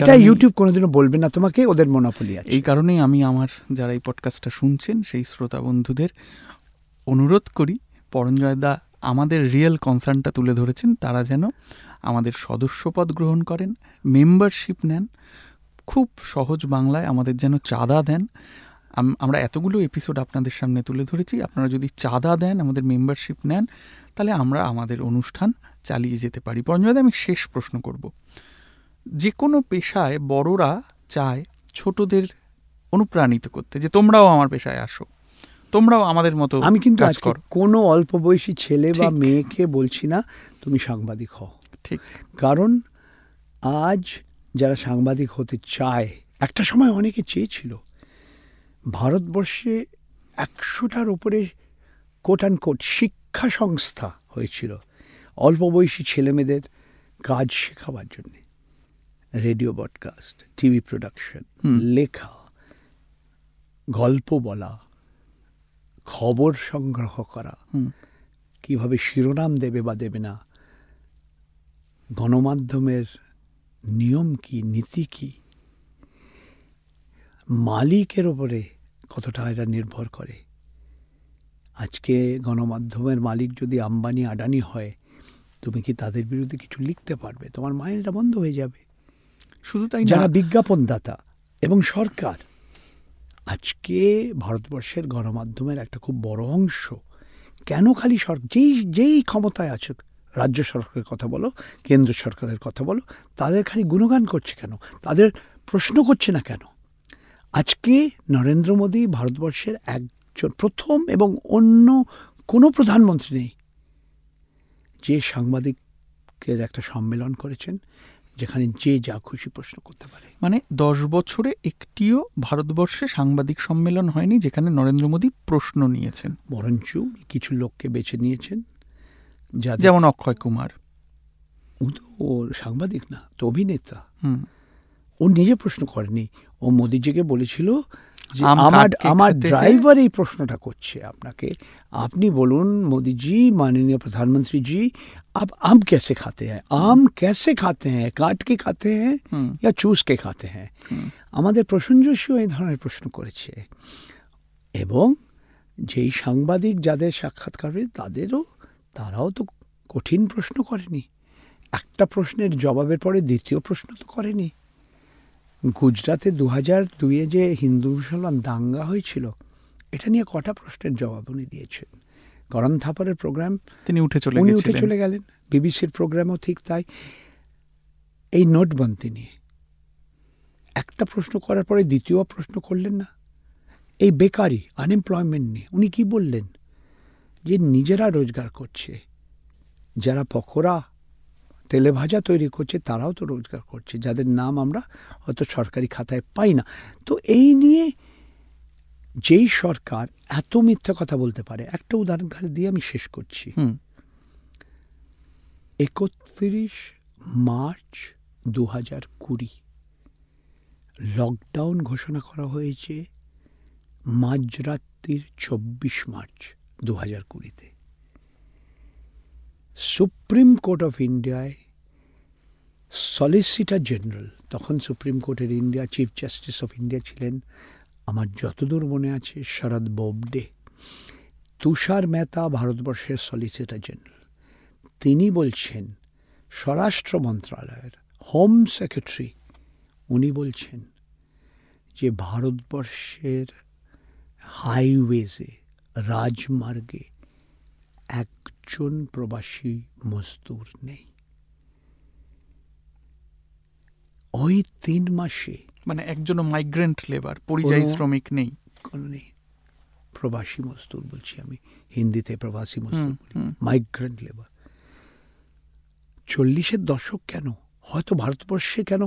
Speaker 2: এটা ইউটিউব কোনোদিনও বলবে না তোমাকে, ওদের মনোপলি আছে।
Speaker 1: এই কারণেই আমি আমার যারা এই পডকাস্টটা শুনছেন সেই শ্রোতা বন্ধুদের অনুরোধ করি, পরঞ্জয় দা আমাদের রিয়েল কনসার্নটা তুলে ধরেছেন, তারা যেন আমাদের সদস্যপদ গ্রহণ করেন, মেম্বারশিপ নেন, খুব সহজ বাংলায় আমাদের যেন চাঁদা দেন। আমরা এতগুলো এপিসোড আপনাদের সামনে তুলে ধরেছি, আপনারা যদি চাঁদা দেন, আমাদের মেম্বারশিপ নেন, তাহলে আমরা আমাদের অনুষ্ঠান চালিয়ে যেতে পারি। পরঞ্জয় দা, আমি শেষ প্রশ্ন করব। যে কোনো পেশায় বড়রা চায় ছোটদের অনুপ্রাণিত করতে, যে তোমরাও আমার পেশায় আসো, তোমরাও আমাদের মতো।
Speaker 2: আমি কিন্তু আজকে কোনো অল্প বয়সী ছেলে বা মেয়েকে বলছি না তুমি সাংবাদিক হও,
Speaker 1: ঠিক।
Speaker 2: কারণ আজ যারা সাংবাদিক হতে চায়, একটা সময় অনেকে চেয়েছিল, ভারতবর্ষে 100টার উপরে কোট অ্যান্ড কোট শিক্ষা সংস্থা হয়েছিল অল্প বয়সী ছেলেমেয়েদের কাজ শেখাবার জন্যে। রেডিও ব্রডকাস্ট, টিভি প্রোডাকশন, লেখা, গল্প বলা, খবর সংগ্রহ করা, কিভাবে শিরোনাম দেবে বা দেবে না, গণমাধ্যমের নিয়ম কি, নীতি কি, মালিকের ওপরে কতটা এরা নির্ভর করে। আজকে গণমাধ্যমের মালিক যদি আম্বানি আডানি হয়, তুমি কি তাদের বিরুদ্ধে কিছু লিখতে পারবে? তোমার মাইনেটা বন্ধ হয়ে যাবে।
Speaker 1: শুধু তাই,
Speaker 2: যারা বিজ্ঞাপনদাতা এবং সরকার, আজকে ভারতবর্ষের গণমাধ্যমের একটা খুব বড় অংশ কেন খালি যেই ক্ষমতায় আছে, রাজ্য সরকারের কথা বলো, কেন্দ্র সরকারের কথা বলো, তাদের খালি গুণগান করছে কেন? তাদের প্রশ্ন করছে না কেন? আজকে নরেন্দ্র মোদী ভারতবর্ষের একজন প্রথম, এবং অন্য কোনো প্রধানমন্ত্রী নেই যে সাংবাদিকের একটা সম্মেলন করেছেন যেখানে যে যা খুশি প্রশ্ন করতে পারে।
Speaker 1: মানে 10 বছরে একটিও ভারতবর্ষে সাংবাদিক সম্মেলন হয়নি যেখানে নরেন্দ্র মোদী প্রশ্ন নিয়েছেন।
Speaker 2: বরঞ্চ কিছু লোককে বেছে নিয়েছেন,
Speaker 1: যেমন অক্ষয় কুমার।
Speaker 2: ও তো ওর সাংবাদিক না, তো অভিনেতা। ও নিজে প্রশ্ন করেনি, ও মোদিজিকে বলেছিল যে আমার ড্রাইভার এই প্রশ্নটা করছে আপনাকে, আপনি বলুন মোদিজি, মাননীয় প্রধানমন্ত্রী জি, आप आम कैसे खाते हैं, आम कैसे खाते हैं, काट के खाते हैं या चूस के खाते हैं? আমাদের প্রসেনজিৎও এই ধরনের প্রশ্ন করেছে। এবং যেই সাংবাদিক যাদের সাক্ষাৎকার তারাও তো কঠিন প্রশ্ন করেনি। একটা প্রশ্নের জবাবের পরে দ্বিতীয় প্রশ্ন তো করেনি। গুজরাটে 2002 যে হিন্দু মুসলমান দাঙ্গা হয়েছিল, এটা নিয়ে কটা প্রশ্নের জবাব উনি দিয়েছেন। করণ থাপারের প্রোগ্রাম উনি উঠে চলে গেলেন। বিবিসির প্রোগ্রামও ঠিক তাই। এই নোটবন্দি নিয়ে একটা প্রশ্ন করার পরে দ্বিতীয় প্রশ্ন করলেন না। এই বেকারি, আনএমপ্লয়মেন্ট নিয়ে উনি কি বললেন? যে নিজেরা রোজগার করছে, যারা পকোড়া তেলে ভাজা তৈরি করছে তারাও তো রোজগার করছে, যাদের নাম আমরা হয়তো সরকারি খাতায় পাই না। তো এই নিয়ে যেই সরকার এত মিথ্যা কথা বলতে পারে, একটা উদাহরণ দিয়ে আমি শেষ করছি। 31 মার্চ 2020 লকডাউন ঘোষণা করা হয়েছে মাঝরাত্রির 24 মার্চ 2020-তে। সুপ্রিম কোর্ট অফ ইন্ডিয়ায় সলিসিটর জেনারেল, তখন সুপ্রিম কোর্টের India chief justice of India ছিলেন, আমার যতদূর মনে আছে, শরদ বোবডে। তুষার মেহতা ভারতবর্ষের সলিসিটর জেনারেল, তিনি বলছেন, স্বরাষ্ট্র মন্ত্রণালয়ের হোম সেক্রেটারি, উনি বলছেন যে ভারতবর্ষের হাইওয়েজে, রাজমার্গে একজন প্রবাসী মজদুর নেই। ওই 3 মাসে
Speaker 1: মানে একজনও মাইগ্রেন্ট লেবার, পরিযায়ী শ্রমিক নেই।
Speaker 2: কোনো নেই। প্রবাসী মজদুর বলছি আমি, হিন্দিতে প্রবাসী মজদুর বলি, মাইগ্রেন্ট লেবার। 40-এর দশক কেন, হয়তো ভারতবর্ষে কেন,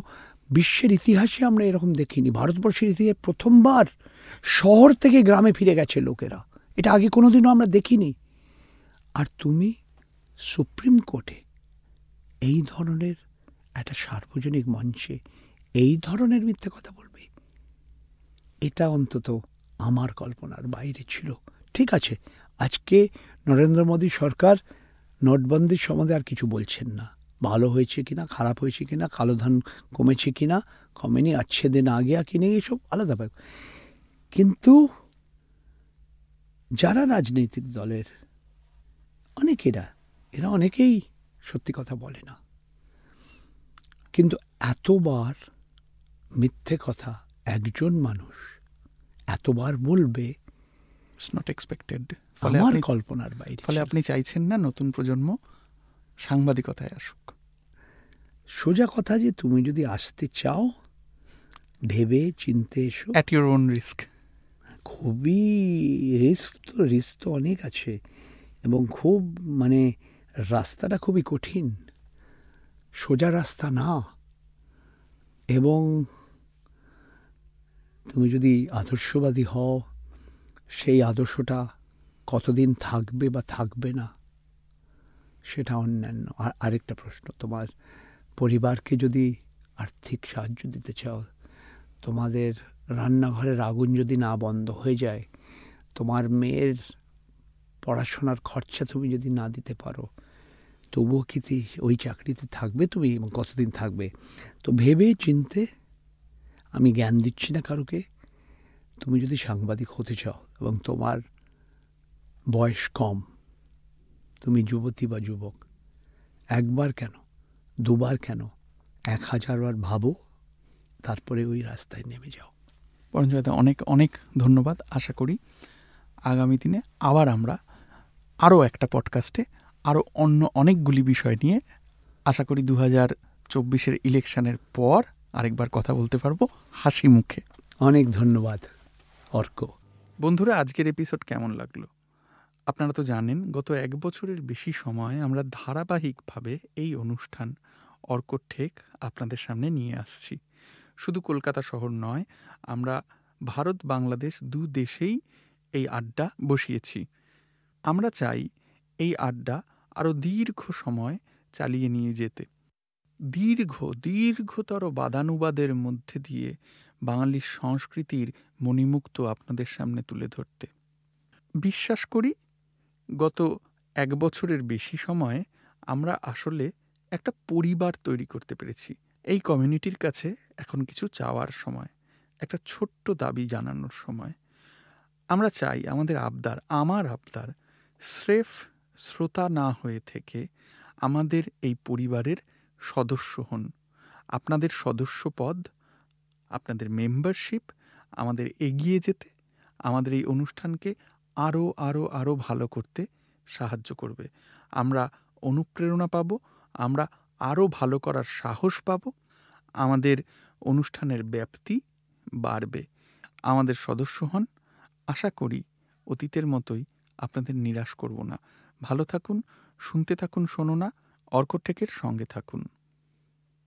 Speaker 2: বিশ্বের ইতিহাসে আমরা এরকম দেখিনি। ভারতবর্ষের ইতিহাসে প্রথমবার শহর থেকে গ্রামে ফিরে গেছে লোকেরা, এটা আগে কোনোদিনও আমরা দেখিনি। আর তুমি সুপ্রিম কোর্টে এই ধরনের একটা সার্বজনিক মঞ্চে এই ধরনের মিথ্যে কথা বলবে, এটা অন্তত আমার কল্পনার বাইরে ছিল। ঠিক আছে, আজকে নরেন্দ্র মোদী সরকার নোটবন্দির সম্বন্ধে আর কিছু বলছেন না, ভালো হয়েছে কিনা, খারাপ হয়েছে কিনা, কালো ধন কমেছে কিনা, কমেনি, আচ্ছে দিন আগে কি নেই, এসব আলাদা ব্যাপার। কিন্তু যারা রাজনৈতিক দলের এরা অনেকেই সত্যি কথা বলে না, কিন্তু এতবার মিথ্যে কথা একজন মানুষ এতবার বলবে,
Speaker 1: ইটস নট এক্সপেক্টেড।
Speaker 2: আমার কল্পনার বাইরে।
Speaker 1: ফলে আপনি চাইছেন না নতুন প্রজন্ম সাংবাদিকতায় আসুক?
Speaker 2: সোজা কথা যে তুমি যদি আসতে চাও ভেবে চিনতে এসো,
Speaker 1: অ্যাট ইউর ওন রিস্ক।
Speaker 2: খুবই রিস্ক তো অনেক আছে, এবং খুব মানে রাস্তাটা খুবই কঠিন, সোজা রাস্তা না। এবং তুমি যদি আদর্শবাদী হও, সেই আদর্শটা কতদিন থাকবে বা থাকবে না সেটা অন্যান্য। আর আরেকটা প্রশ্ন, তোমার পরিবারকে যদি আর্থিক সাহায্য দিতে চাও, তোমাদের রান্নাঘরের আগুন যদি না বন্ধ হয়ে যায়, তোমার মেয়ের পড়াশোনার খরচা তুমি যদি না দিতে পারো, তবুও কি ওই চাকরিতে থাকবে তুমি, এবং কতদিন থাকবে? তো ভেবে চিনতে, আমি জ্ঞান দিচ্ছি না কারোকে, তুমি যদি সাংবাদিক হতে চাও এবং তোমার বয়স কম, তুমি যুবতী বা যুবক, একবার কেন, দুবার কেন, 1000 বার ভাবো, তারপরে ওই রাস্তায় নেমে যাও।
Speaker 1: পরঞ্জয়দা, অনেক অনেক ধন্যবাদ। আশা করি আগামী দিনে আবার আমরা আরও একটা পডকাস্টে আরও অন্য অনেকগুলি বিষয় নিয়ে, আশা করি 2024-এর ইলেকশনের পর আরেকবার কথা বলতে পারবো হাসি মুখে।
Speaker 2: অনেক ধন্যবাদ অর্ক।
Speaker 1: বন্ধুরা, আজকের এপিসোড কেমন লাগলো? আপনারা তো জানেন, গত 1 বছরের বেশি সময় আমরা ধারাবাহিকভাবে এই অনুষ্ঠান অর্কর ঠেক আপনাদের সামনে নিয়ে আসছি। শুধু কলকাতা শহর নয়, আমরা ভারত বাংলাদেশ 2 দেশেই এই আড্ডা বসিয়েছি। আমরা চাই এই আড্ডা আরও দীর্ঘ সময় চালিয়ে নিয়ে যেতে, দীর্ঘতর বাদানুবাদের মধ্যে দিয়ে বাঙালির সংস্কৃতির মণিমুক্ত আপনাদের সামনে তুলে ধরতে। বিশ্বাস করি গত 1 বছরের বেশি সময়ে আমরা আসলে একটা পরিবার তৈরি করতে পেরেছি। এই কমিউনিটির কাছে এখন কিছু চাওয়ার সময়, একটা ছোট্ট দাবি জানানোর সময়। আমরা চাই আমার আবদার স্রেফ শ্রোতা না হয়ে থেকে আমাদের এই পরিবারের সদস্য হন। আপনাদের সদস্যপদ, আপনাদের মেম্বারশিপ আমাদের এগিয়ে যেতে, আমাদের এই অনুষ্ঠানকে আরও ভালো করতে সাহায্য করবে। আমরা অনুপ্রেরণা পাব, আমরা আরও ভালো করার সাহস পাব, আমাদের অনুষ্ঠানের ব্যাপ্তি বাড়বে। আমাদের সদস্য হন, আশা করি অতীতের মতোই আপনাদের নিরাশ করব না। ভালো থাকুন, শুনতে থাকুন শোনো না, অর্ক ঠেকের সঙ্গে থাকুন।